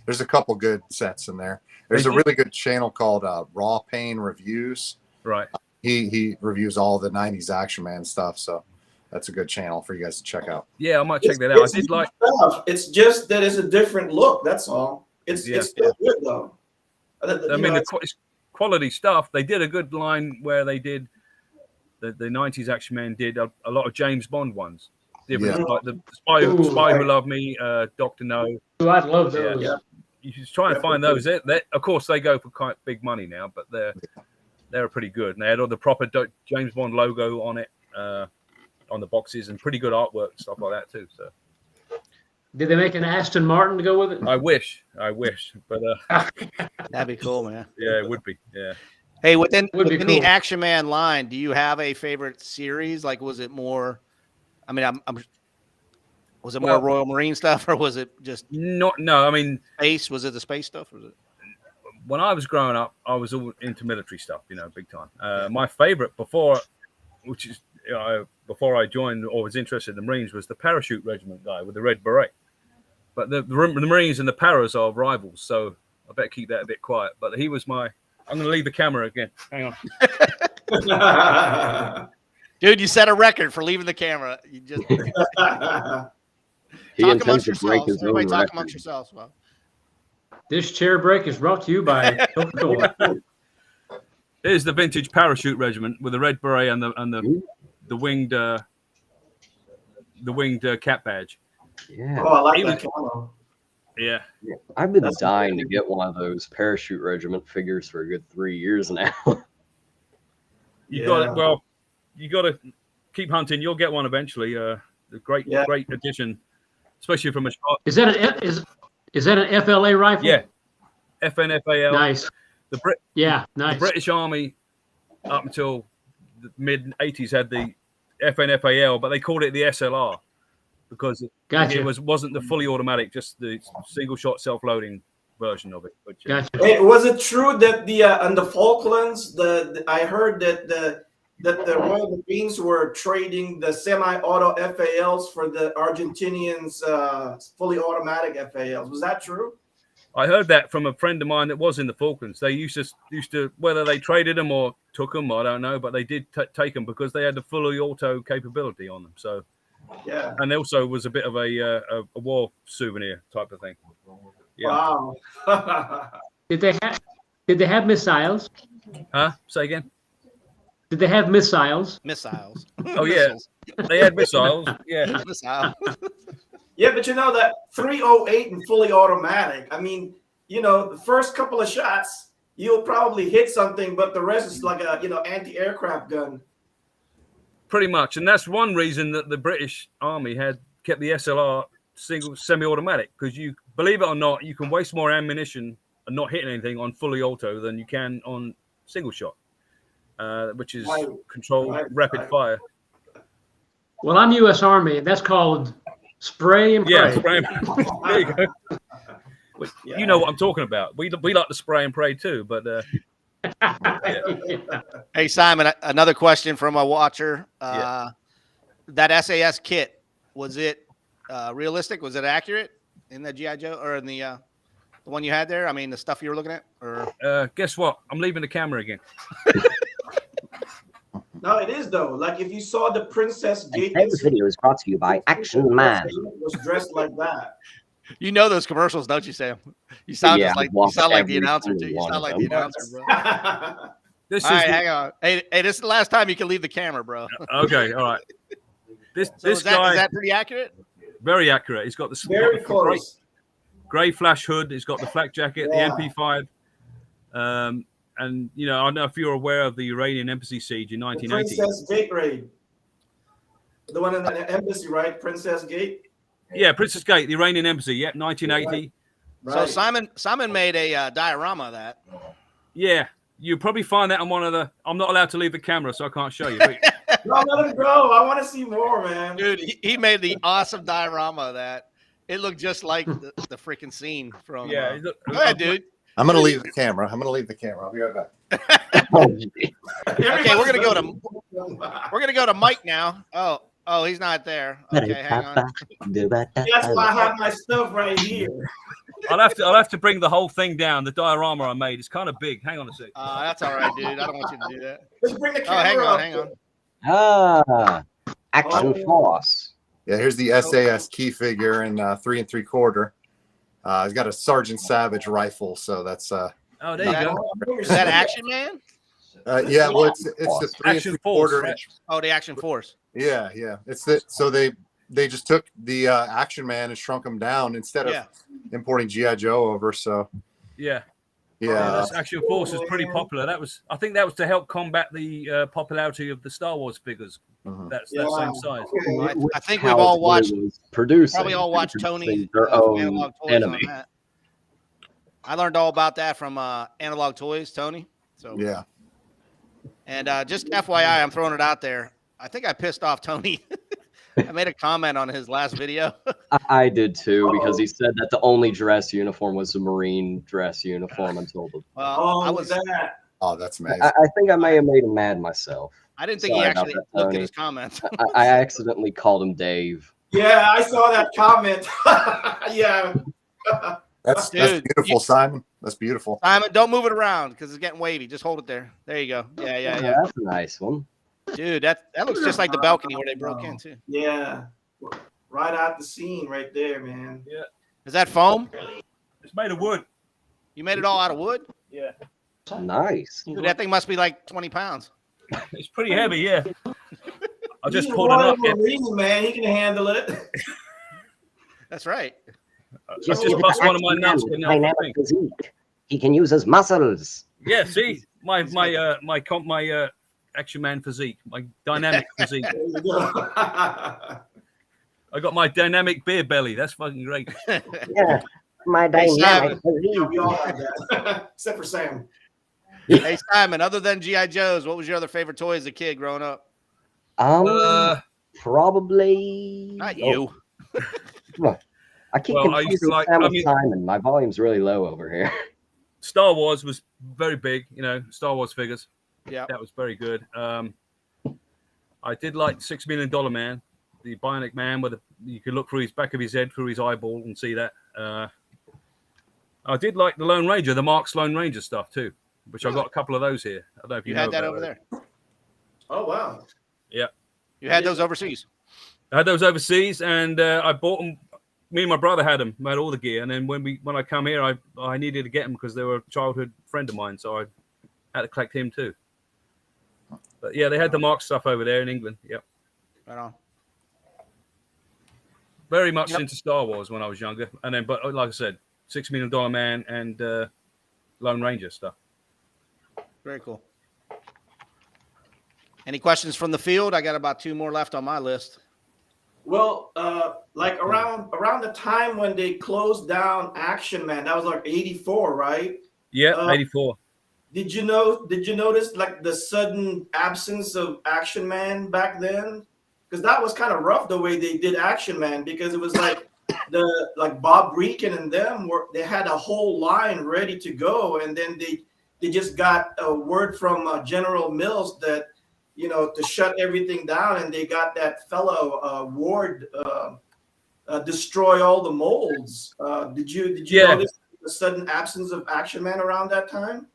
There's a couple good sets in there. There's a really good channel called Raw Pain Reviews. right. He reviews all the '90s Action Man stuff, so that's a good channel for you guys to check out. Yeah, I might check that out. I did like. Stuff. It's just that it's a different look. That's all. It's still good though. I mean, it's quality stuff. They did a good line where they did the 90s Action Man did a lot of James Bond ones. Different, like the Spy Who Loved Me, Dr. No. Ooh, I'd love those. Yeah. You should try and find those. Of course, they go for quite big money now, but they're pretty good. And they had all the proper James Bond logo on it, on the boxes, and pretty good artwork and stuff like that too. So. Did they make an Aston Martin to go with it? I wish, but That'd be cool, man. yeah, it would be. Yeah. Hey, within Would be the cool. Action Man line, do you have a favorite series? Like, was it more? I mean, was it more Royal Marine stuff, or was it just No. I mean, space? Was it the space stuff? Or was it? when I was growing up, I was all into military stuff, big time. My favorite before I joined or was interested in the Marines was the parachute regiment guy with the red beret. But the Marines and the paras are rivals, so I better keep that a bit quiet. But he was I'm going to leave the camera again. Hang on. Dude, you set a record for leaving the camera. You just He talk intends amongst to break yourselves. his own Everybody talk record. amongst yourselves. Well, This chair break is brought to you by Coca-Cola. Here's the vintage parachute regiment with the red beret and the winged cap badge. Yeah. Oh, I like He that was- camo. Yeah. I've been dying to get one of those parachute regiment figures for a good 3 years now. You got to keep hunting. You'll get one eventually. The great addition, especially from a shot. Is that an FLA rifle? Yeah, FNFAL. Nice. The Nice. British Army up until the mid '80s had the FNFAL, but they called it the SLR because Gotcha. it wasn't the fully automatic, just the single shot self-loading version of it. Which, Gotcha. Hey, was it true that on the Falklands, I heard that the Royal Marines were trading the semi-auto FALs for the Argentinians' fully automatic FALs? Was that true? I heard that from a friend of mine that was in the Falklands. They used to whether they traded them or took them, I don't know, but they did take them because they had the fully auto capability on them. So, yeah, and also was a bit of a war souvenir type of thing. Yeah. Wow. Did they have missiles? Huh? Say again. Did they have missiles? missiles. Oh yeah, they had missiles. Yeah. Missile. Yeah, but that 308 and fully automatic. I mean, the first couple of shots you'll probably hit something, but the rest is like a anti-aircraft gun. Pretty much, and that's one reason that the British Army had kept the SLR single semi-automatic, because you believe it or not, you can waste more ammunition and not hitting anything on fully auto than you can on single shot. which is Right. controlled rapid fire. Well, I'm U.S. Army, and that's called spray and pray. Yeah, spray and there you go. Well, you know what I'm talking about. We like to spray and pray too, but Yeah. Hey, Simon, another question from a watcher. Yeah. That SAS kit, was it realistic? Was it accurate in the GI Joe or in the one you had there? I mean, the stuff you were looking at. Or guess what? I'm leaving the camera again. No, it is though. Like if you saw the Princess Gate, Today's video is brought to you by Action Man. was dressed like that. you know those commercials, don't you, Sam? You sound Yeah, just like I've watched the every announcer. single Too. You one sound of like them. the announcer, bro. This All is right, hang on. Hey, this is the last time you can leave the camera, bro. okay. All right. This So this is guy that pretty accurate? very accurate. He's got the Very close. grey flash hood. He's got the flak jacket, Yeah. the MP5. And you know, I don't know if you're aware of the Iranian embassy siege in The 1980. Princess Gate raid. The one in the embassy, right? Princess Gate. Yeah, Princess Gate, the Iranian embassy. Yep, 1980. Right. So Simon made a diorama of that. Yeah, you probably find that on one of the. I'm not allowed to leave the camera, so I can't show you. But No, let him go. I want to see more, man. Dude, he made the awesome diorama of that. It looked just like the freaking scene from. yeah, Go ahead, dude. I'm gonna leave the camera. I'll be right back. Okay, we're gonna go to Mike now. Oh, he's not there. Okay, hang on. That's why I have my stuff right here. I'll have to bring the whole thing down. The diorama I made is kind of big. Hang on a sec. That's all right, dude. I don't want you to do that. Let's bring the Oh, hang camera on, up. hang on. Ah, Action Oh. Force. Yeah, here's the SAS key figure in 3 3/4. He's got a Sergeant Savage rifle, so that's Oh, there you go. Is that Action Man? yeah. Well, it's the 3 Action Force, 3/4 right? inch. Oh, the Action Force. Yeah, yeah. It's the so they just took the Action Man and shrunk him down instead of Yeah. importing GI Joe over. So Yeah. yeah, This Action Force is pretty popular. I think that was to help combat the popularity of the Star Wars figures. Mhm. That's that Yeah. same size. I think we've all watched. Producing. Probably all watched Tony their from own Analog Toys enemy. on that. I learned all about that from Analog Toys, Tony. So yeah. And just FYI, I'm throwing it out there. I think I pissed off Tony. I made a comment on his last video. I did too, because he said that the only dress uniform was the Marine dress uniform until the. Well, Oh, I was was. that? Oh, that's amazing. I think I may have made him mad myself. I didn't think he Sorry about actually that, looked Tony. at his comments. I accidentally called him Dave. Yeah, I saw that comment. Yeah. That's Dude, beautiful, Simon. That's beautiful. Simon, don't move it around because it's getting wavy. Just hold it there. There you go. Yeah. That's a nice one. Dude, that looks just like the balcony where they broke in too. Yeah. Right out the scene right there, man. Is that foam? It's made of wood. You made it all out of wood? Yeah. Nice. Dude, that thing must be like 20 pounds. It's pretty heavy, yeah. I just He's pulled it a up. Royal Marine, man. He can handle it. That's right. I just bust one of my nuts. But no, Dynamic physique. He can use his muscles. yeah, see, my Action Man physique, my dynamic physique. There you go. I got my dynamic beer belly. That's fucking great. Yeah, my Hey, dynamic Yeah, physique. we all have that. Except for Sam. Hey, Simon, other than G.I. Joe's, what was your other favorite toy as a kid growing up? Probably Not you. I keep Well, I used to confusing like- Sam I with mean- Simon. My volume's really low over here. Star Wars was very big, you know, Star Wars figures. Yeah. That was very good. I did like $6 Million Man, the Bionic Man, where you could look through his back of his head, through his eyeball, and see that. I did like the Lone Ranger, the Mark's Lone Ranger stuff too, which I got a couple of those here. I don't know if you You know had that about over those. there. Oh, wow. Yeah, You had those overseas. I had those overseas, and I bought them. Me and my brother had them, had all the gear, and then when I come here, I needed to get them because they were a childhood friend of mine, so I had to collect him too. But yeah, they had the Mark stuff over there in England. Yep. Right on. Very much Yep. into Star Wars when I was younger, and then, but like I said, $6 Million Man and Lone Ranger stuff. Very cool. Any questions from the field? I got about 2 more left on my list. Well, like around the time when they closed down Action Man, that was like 84, right? Yeah, 84. Did you notice like the sudden absence of Action Man back then? Because that was kind of rough the way they did Action Man, because it was like Bob Breakin and them they had a whole line ready to go, and then they just got a word from General Mills that to shut everything down, and they got that fellow Ward destroy all the molds. Did you notice the sudden absence of Action Man around that time?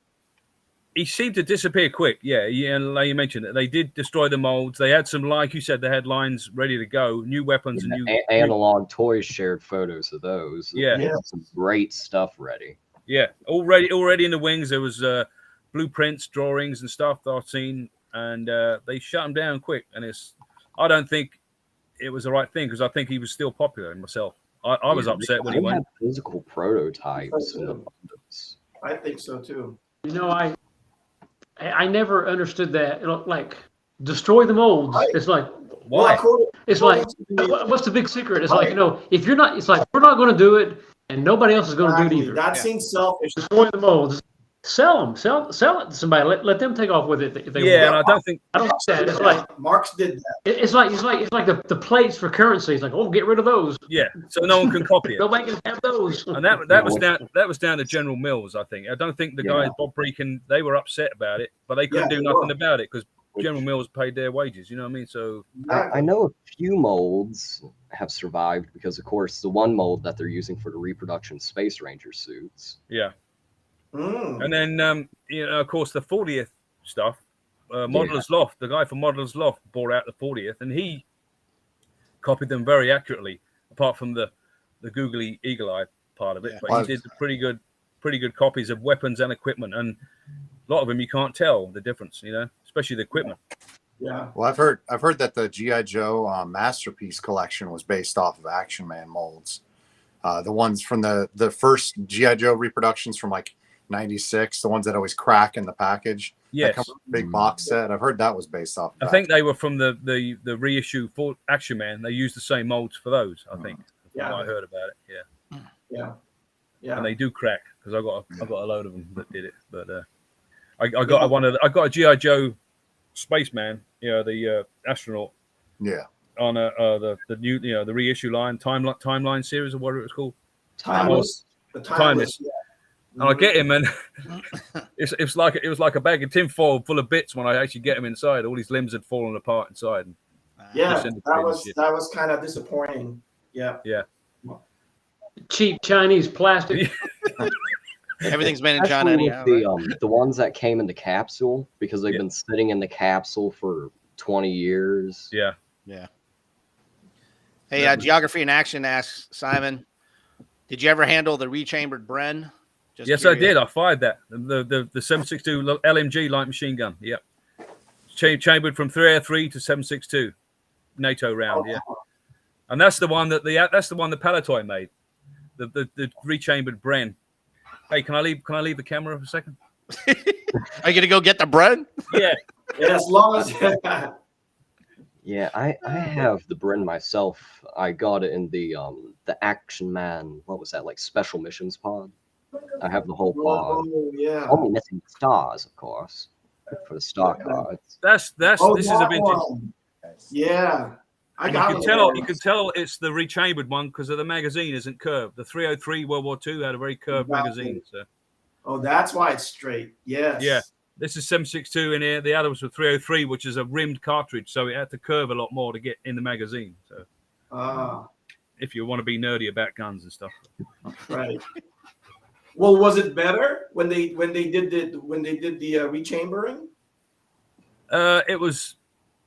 He seemed to disappear quick. Yeah, like you mentioned, that they did destroy the molds. They had some, like you said, they had lines ready to go, new weapons and new Analog Toys shared photos of those. Yeah. They had some great stuff ready. Yeah, already in the wings. There was blueprints, drawings, and stuff that I've seen, and they shut him down quick. And I don't think it was the right thing, because I think he was still popular myself. I was upset when he went. Had physical prototypes in abundance. I think so too. I never understood that. Like, destroy the molds. Right. It's like, Why? it's like, what's the big secret? It's like, if you're not, it's like, we're not going to do it, and nobody else is going to do it either. That seems selfish. Destroy the molds. Sell them. Sell it to somebody. Let them take off with it if they want. And I don't think that. It's like Marx did that. It's like the plates for currency. It's like, oh, get rid of those. Yeah, so no one can copy it. Nobody can have those. And that was down to General Mills, I think. I don't think the guys Bob Breakin, they were upset about it, but they couldn't do nothing about it because General Mills paid their wages. You know what I mean? So I know a few molds have survived because, of course, the one mold that they're using for the reproduction Space Ranger suits. Yeah. And then, of course, the 40th stuff, Modeler's Loft, the guy from Modeler's Loft brought out the 40th, and he copied them very accurately, apart from the googly eagle eye part of it. But he did pretty good copies of weapons and equipment, and a lot of them you can't tell the difference, especially the equipment. Yeah. Well, I've heard that the G.I. Joe Masterpiece collection was based off of Action Man molds. The ones from the first G.I. Joe reproductions from like 96, the ones that always crack in the package. Yes. That come with a big box set. I've heard that was based off of I think they were from the reissue for Action Man. They used the same molds for those, I think. Yeah. I heard about it. Yeah. And they do crack, because I got a load of them that did it. But I got a G.I. Joe Spaceman, the astronaut. Yeah. On the new, the reissue line, timeline series, or whatever it was called. Timeless. The Timeless. Yeah. And I get him, and it was like a bag of tinfoil full of bits when I actually get him inside. All his limbs had fallen apart inside. And that was kind of disappointing. Yeah. Yeah. Cheap Chinese plastic. Everything's made in China anyhow. The ones that came in the capsule, because they've been sitting in the capsule for 20 years. Yeah. Yeah. Hey, Geography in Action asks Simon, did you ever handle the rechambered Bren? Yes, I did. I fired that. The 7.62 LMG light machine gun. Yep. Chambered from 303 to 7.62 NATO round. Yeah. And that's the one that the Palatoy made. The rechambered Bren. Hey, can I leave the camera for a second? Are you gonna go get the Bren? Yeah. Yeah, as long as Yeah, I have the Bren myself. I got it in the Action Man, what was that, like Special Missions pod? I have the whole pod. Oh, yeah. Only missing stars, of course, for the star cards. This is a vintage. One. Yeah. You can tell it's the rechambered one because of the magazine isn't curved. The 303 World War II had a very curved magazine. So. Oh, that's why it's straight. Yes. Yeah. This is 7.62 in here. The other was for 303, which is a rimmed cartridge, so it had to curve a lot more to get in the magazine. So, if you want to be nerdy about guns and stuff, right. Well, was it better when they did the rechambering? It was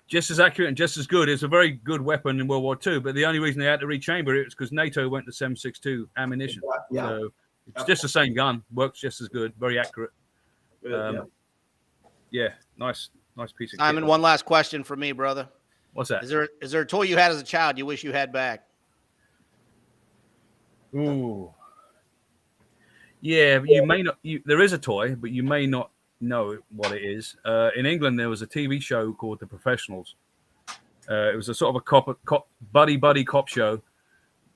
just as accurate and just as good. It's a very good weapon in World War II, but the only reason they had to rechamber it was because NATO went to 7.62 ammunition. Yeah. So it's just the same gun, works just as good, very accurate. Yeah, nice piece of Simon, kit. one last question for me, brother. What's that? Is there a toy you had as a child you wish you had back? Ooh. Yeah, you may not. There is a toy, but you may not know what it is. In England, there was a TV show called The Professionals. It was a sort of a buddy cop show.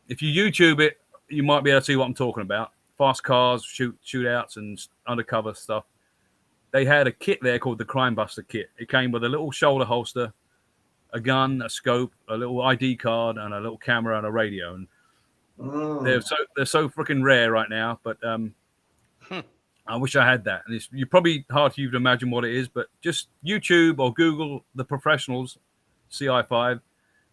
If you YouTube it, you might be able to see what I'm talking about. Fast cars, shootouts, and undercover stuff. they had a kit there called the Crime Buster kit. It came with a little shoulder holster, a gun, a scope, a little ID card, and a little camera and a radio. And they're so freaking rare right now. But I wish I had that. And you're probably hard for you to imagine what it is, but just YouTube or Google The Professionals, CI5.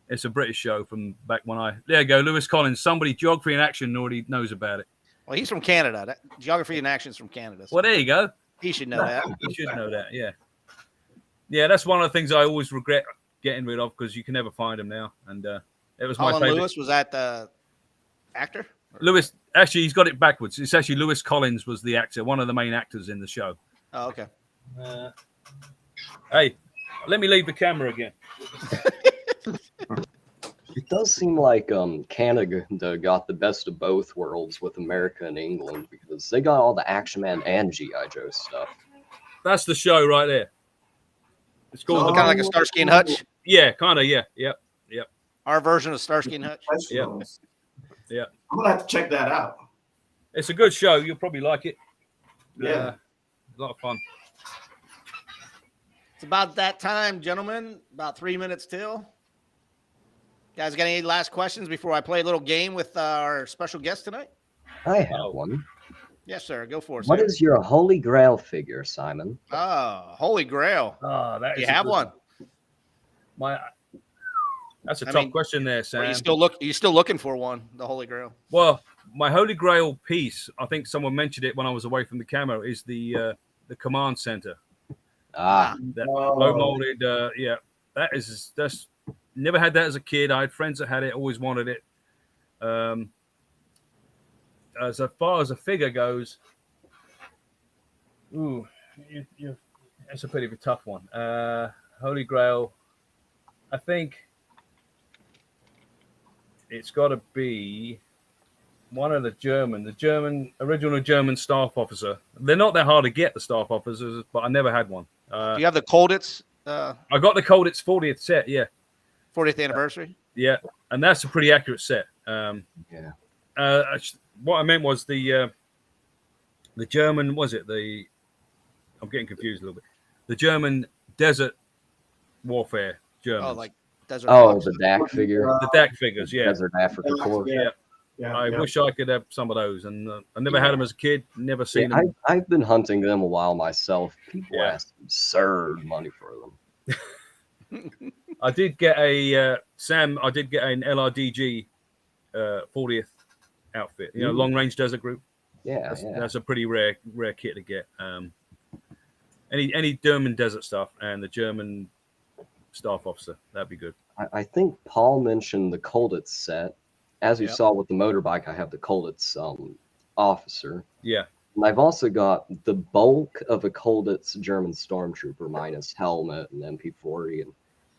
It's a British show from back when there you go, Lewis Collins. Somebody, Geography in Action, already knows about it. Well, he's from Canada. Geography in Action is from Canada. So well, there you go. he should know that. He should know that, yeah. Yeah, that's one of the things I always regret getting rid of because you can never find them now. And it was my Colin favorite. Lewis, was that the actor? Lewis, actually, he's got it backwards. It's actually Lewis Collins was the actor, one of the main actors in the show. Oh, okay. Hey, let me leave the camera again. It does seem like Canada got the best of both worlds with America and England because they got all the Action Man and G.I. Joe stuff. That's the show right there. It's called Kind of like a Starsky and Hutch. Yeah, kind of. Yeah, yep. Our version of Starsky and Hutch. Yeah. I'm gonna have to check that out. It's a good show. You'll probably like it. Yeah. A lot of fun. It's about that time, gentlemen. About 3 minutes till. Guys, got any last questions before I play a little game with our special guest tonight? I have one. Yes, sir. Go for it. What sir. is your Holy Grail figure, Simon? Oh, Holy Grail. Oh, that is You have one. That's a tough question there, Sam. Are you still looking for one? The Holy Grail. Well, my Holy Grail piece, I think someone mentioned it when I was away from the camera, is the command center. That low molded. That's never had that as a kid. I had friends that had it, always wanted it. As far as a figure goes, that's a pretty tough one. Holy Grail, I think it's got to be one of the original German staff officer. They're not that hard to get, the staff officers, but I never had one. Do you have the Colditz? I got the Colditz 40th set, yeah. 40th anniversary? Yeah, and that's a pretty accurate set. What I meant was the German, I'm getting confused a little bit. The German desert warfare Germans. Oh, like desert. The DAC figure. The DAC figures, yeah. Desert Africa Corps. Yeah. I wish I could have some of those, and I never had them as a kid. Never seen them. I've been hunting them a while myself. People ask absurd money for them. I did get an LRDG 40th outfit. Long range desert group. That's a pretty rare kit to get. Any German desert stuff and the German staff officer, that'd be good. I think Paul mentioned the Colditz set. As you saw with the motorbike, I have the Colditz officer. Yeah. And I've also got the bulk of a Colditz German stormtrooper minus helmet and MP40 and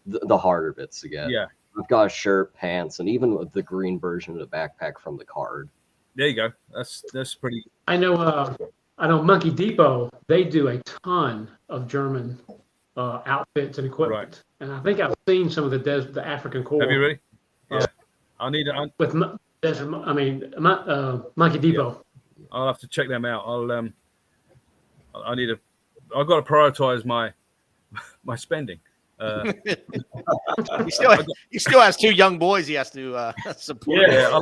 the harder bits to get. Yeah. I've got a shirt, pants, and even with the green version of the backpack from the card. There you go. That's pretty. I know Monkey Depot, they do a ton of German outfits and equipment. Right. And I think I've seen some of the African Corps. Have you really? Yeah. I need to. With Monkey Depot. Yeah. I'll have to check them out. I've got to prioritize my spending. He still has two young boys he has to support. Yeah,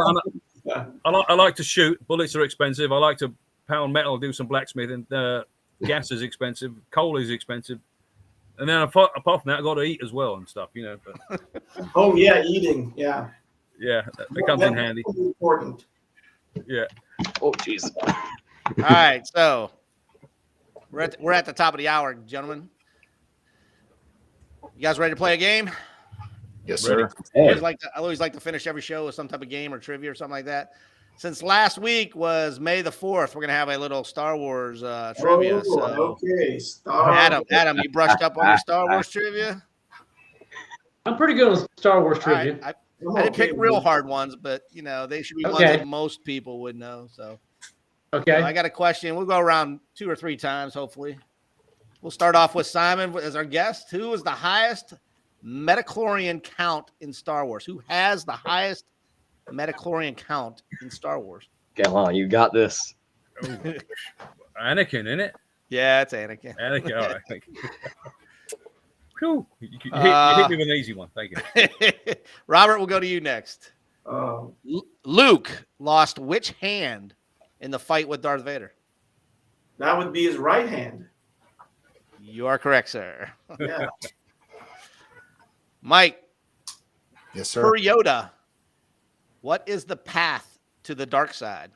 I like to shoot. Bullets are expensive. I like to pound metal, do some blacksmithing. Gas is expensive. Coal is expensive. And then apart from that, I got to eat as well and stuff, But, Oh yeah, eating. Yeah. Yeah, that comes in handy. Important. Yeah. Oh, jeez. All right, so we're at the top of the hour, gentlemen. You guys ready to play a game? Yes, sir. I always like to finish every show with some type of game or trivia or something like that. Since last week was May the 4th, we're gonna have a little Star Wars trivia. Okay. Adam, you brushed up on your Star Wars trivia? I'm pretty good on Star Wars trivia. Right. I didn't pick real hard ones, but they should be ones that most people would know. So, okay. I got a question. We'll go around 2 or 3 times, hopefully. We'll start off with Simon as our guest. Who is the highest metachlorian count in Star Wars? Who has the highest metachlorian count in Star Wars? Come on, you got this. Anakin, innit? Yeah, it's Anakin. Anakin. All right. Thank you. Whew. You hit me with an easy one. Thank you. Robert, we'll go to you next. Luke lost which hand in the fight with Darth Vader? That would be his right hand. You are correct, sir. Yeah. Mike, Yes, sir. per Yoda, what is the path to the dark side?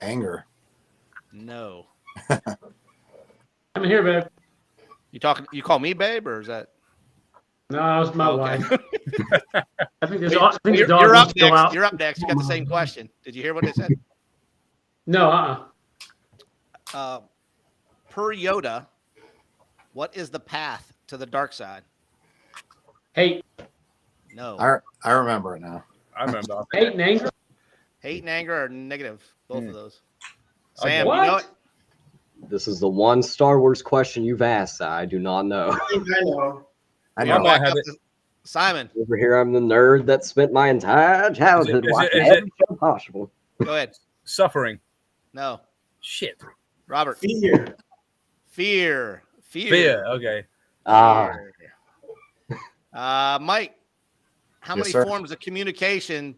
Anger. No. I'm here, babe. You call me babe, or is that? No, it's my Okay. wife. I think there's. Wait, I think the dog you're wants up to go next. out. You're up next. You got the same question. Did you hear what they said? No, Per Yoda, what is the path to the dark side? hate, No. I remember it now. I remember. hate and anger. Hate and anger are negative. Both of those. Okay. Sam, What? you know it? This is the one Star Wars question you've asked that I do not know. I think I know. I I know. might Back have up it. to Simon, Over here, I'm the nerd that spent my entire childhood is it- watching is it- every show possible. go ahead. Suffering. No. Shit. Robert. Fear. Fear. Fear. Okay. Ah, Mike, how Yes, many sir. forms of communication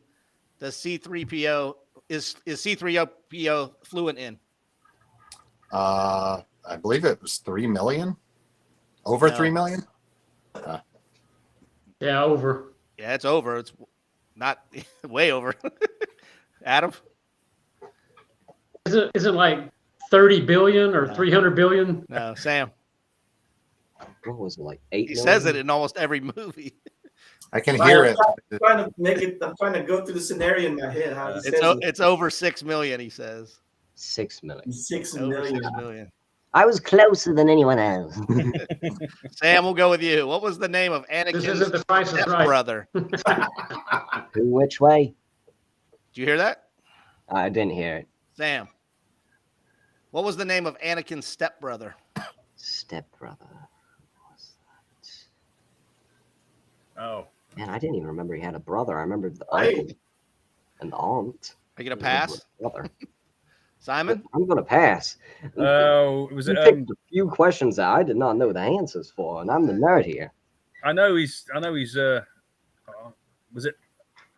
does C3PO is C3PO fluent in? I believe it was 3 million. Over No. 3 million. Yeah, over. Yeah, it's over. It's not way over. Adam? Is it like 30 billion or No. 300 billion? No. Sam. what was it, like 8 He million? says it in almost every movie. I can hear it. I'm trying to make it. I'm trying to go through the scenario in my head. How he says It's over 6 million, he says. 6 million. 6 Over million. 6 million. I was closer than anyone else. Sam, we'll go with you. What was the name of This isn't Anakin's the Price is Right. brother? Which way? Did you hear that? I didn't hear it. Sam. What was the name of Anakin's stepbrother? Stepbrother. Oh. Man, I didn't even remember he had a brother. I remember the Right. uncle and the aunt. Are you going to pass? Brother. Simon? I'm gonna pass. Oh, was You it? picked a few questions that I did not know the answers for, and I'm the nerd here. I know he's. Was it?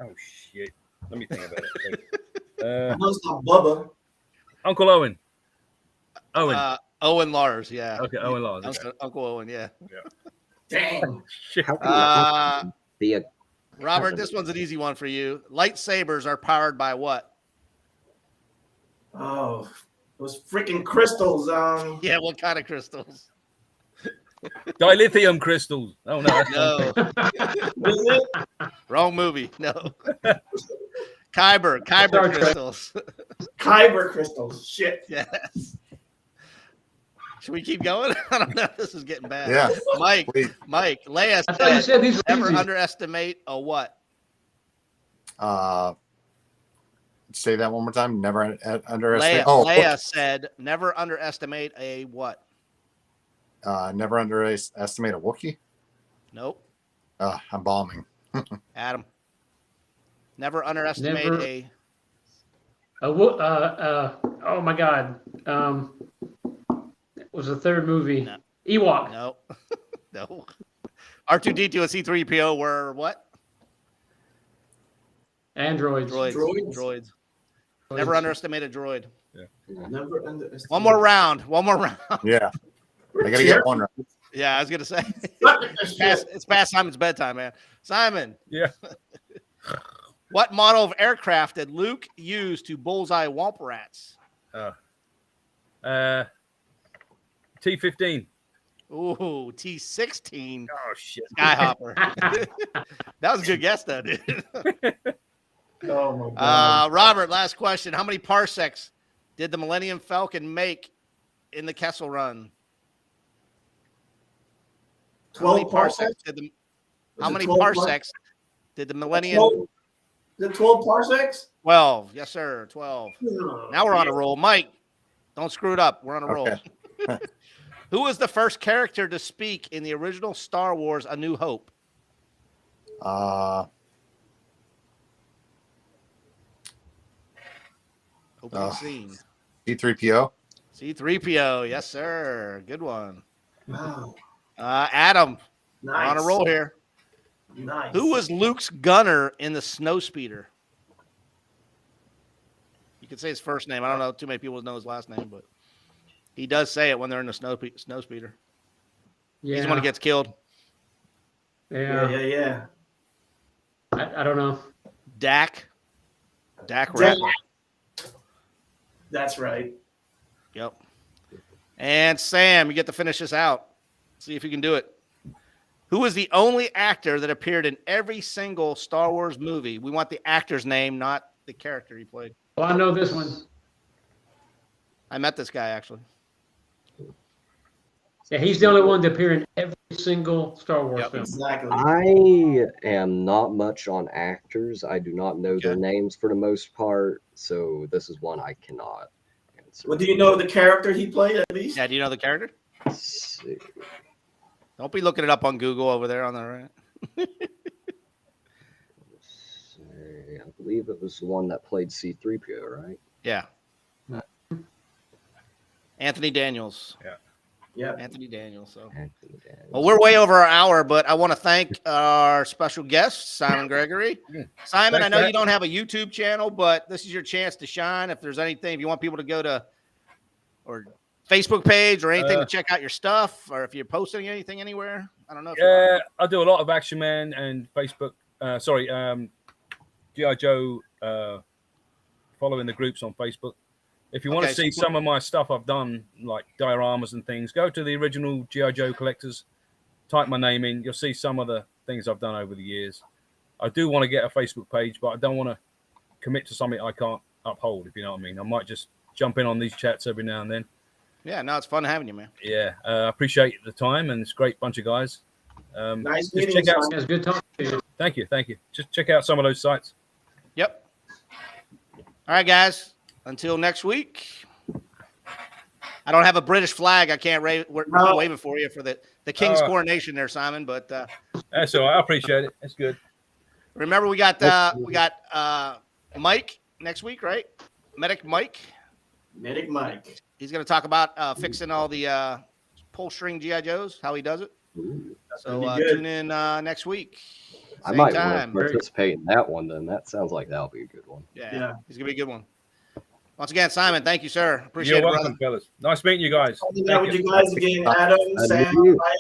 Oh shit. Let me think about it. No, it's not Bubba. Uncle Owen. Owen. Owen Lars, yeah. Okay, Owen Lars. Okay. Uncle Owen, yeah. Dang. Shit. How can you possibly be a Robert, this one's an easy one for you. Lightsabers are powered by what? Oh, those freaking crystals. Yeah, what kind of crystals? Dilithium crystals. Oh no. That's No. Is it? Wrong movie. No. Kyber Star Trek. crystals. Kyber crystals. Shit. Yes. Should we keep going? I don't know if this is getting bad. Yeah. Mike, Please. Leia I thought you said these were never easy. underestimate a what? Say that one more time. Never underestimate. Oh, Leia said never underestimate a what? never underestimate a Wookiee. Nope. I'm bombing. Adam. Never underestimate Never- a Oh my God. It was the third movie. No. Ewok. no. No. R2D2 and C3PO were what? Androids. Droids. Never underestimate a droid. Never underestimate. One more round. Yeah. I gotta get one right. Yeah, I was gonna say Shit. it's past Simon's bedtime, man. Simon. Yeah. What model of aircraft did Luke use to bullseye womp rats? T-15. Ooh, T-16 Oh shit. Skyhopper. That was a good guess, though, dude. Oh my god. Robert, last question. How many parsecs did the Millennium Falcon make in the Kessel Run? 12 parsecs? How many 12 parsecs did the Millennium? 12? Is it 12 parsecs? 12. Yes, sir. 12. Now we're on a roll. Mike, don't screw it up. We're on a roll. Okay. Who was the first character to speak in the original Star Wars A New Hope? Opening scene. C3PO. C3PO. Yes, sir. Good one. Wow. Adam, we're Nice. on a roll here. Nice. Who was Luke's gunner in the Snowspeeder? You could say his first name. I don't know. Too many people know his last name, but he does say it when they're in the Snowspeeder. Yeah. He's the one who gets killed. Yeah. I don't know. Dak Rattler. That's right. Yep. And Sam, you get to finish this out. See if you can do it. Who is the only actor that appeared in every single Star Wars movie? We want the actor's name, not the character he played. Well, I know this one. I met this guy, actually. Yeah, he's the only one to appear in every single Star Wars Yep. film. Exactly. I am not much on actors. I do not know their Okay. names for the most part, so this is one I cannot answer. Well, do you know the character he played at least? Yeah, do you know the character? Let's see. Don't be looking it up on Google over there on the right. I believe it was the one that played C3PO, right? Yeah. Anthony Daniels. Yeah. Anthony Daniels. So. Anthony Daniels. Well, we're way over our hour, but I want to thank our special guest, Simon Gregory. Simon, Thanks, I know Pat. you don't have a YouTube channel, but this is your chance to shine. If there's anything, if you want people to go to or Facebook page or anything to check out your stuff, or if you're posting anything anywhere, I don't know. If Yeah, I do a lot of Action Man and Facebook. G.I. Joe, following the groups on Facebook. If you want Okay, to see so- some of my stuff I've done, like dioramas and things, go to the original G.I. Joe collectors, type my name in. You'll see some of the things I've done over the years. I do want to get a Facebook page, but I don't want to commit to something I can't uphold, if you know what I mean. I might just jump in on these chats every now and then. Yeah, no, it's fun having you, man. Yeah, I appreciate the time, and it's a great bunch of guys. Nice just meeting check you, out. Simon. It's good talking to you. Thank you. Just check out some of those sites. Yep. All right, guys. Until next week. I don't have a British flag. I can't wave it for you for the King's coronation there, Simon. But That's all right. I appreciate it. It's good. remember, we got Mike next week, right? Medic Mike. Medic Mike. He's going to talk about fixing all the pull string GI Joes, how he does it. So gonna be good. tune in next week. I Same might time. want to participate in that one then. That sounds like that'll be a good one. Yeah, he's gonna be a good one. Once again, Simon, thank you, sir. Appreciate You're it, welcome, brother. fellas. Nice meeting you guys. I'll be there with you guys again, Adam, And Sam, you. Mike,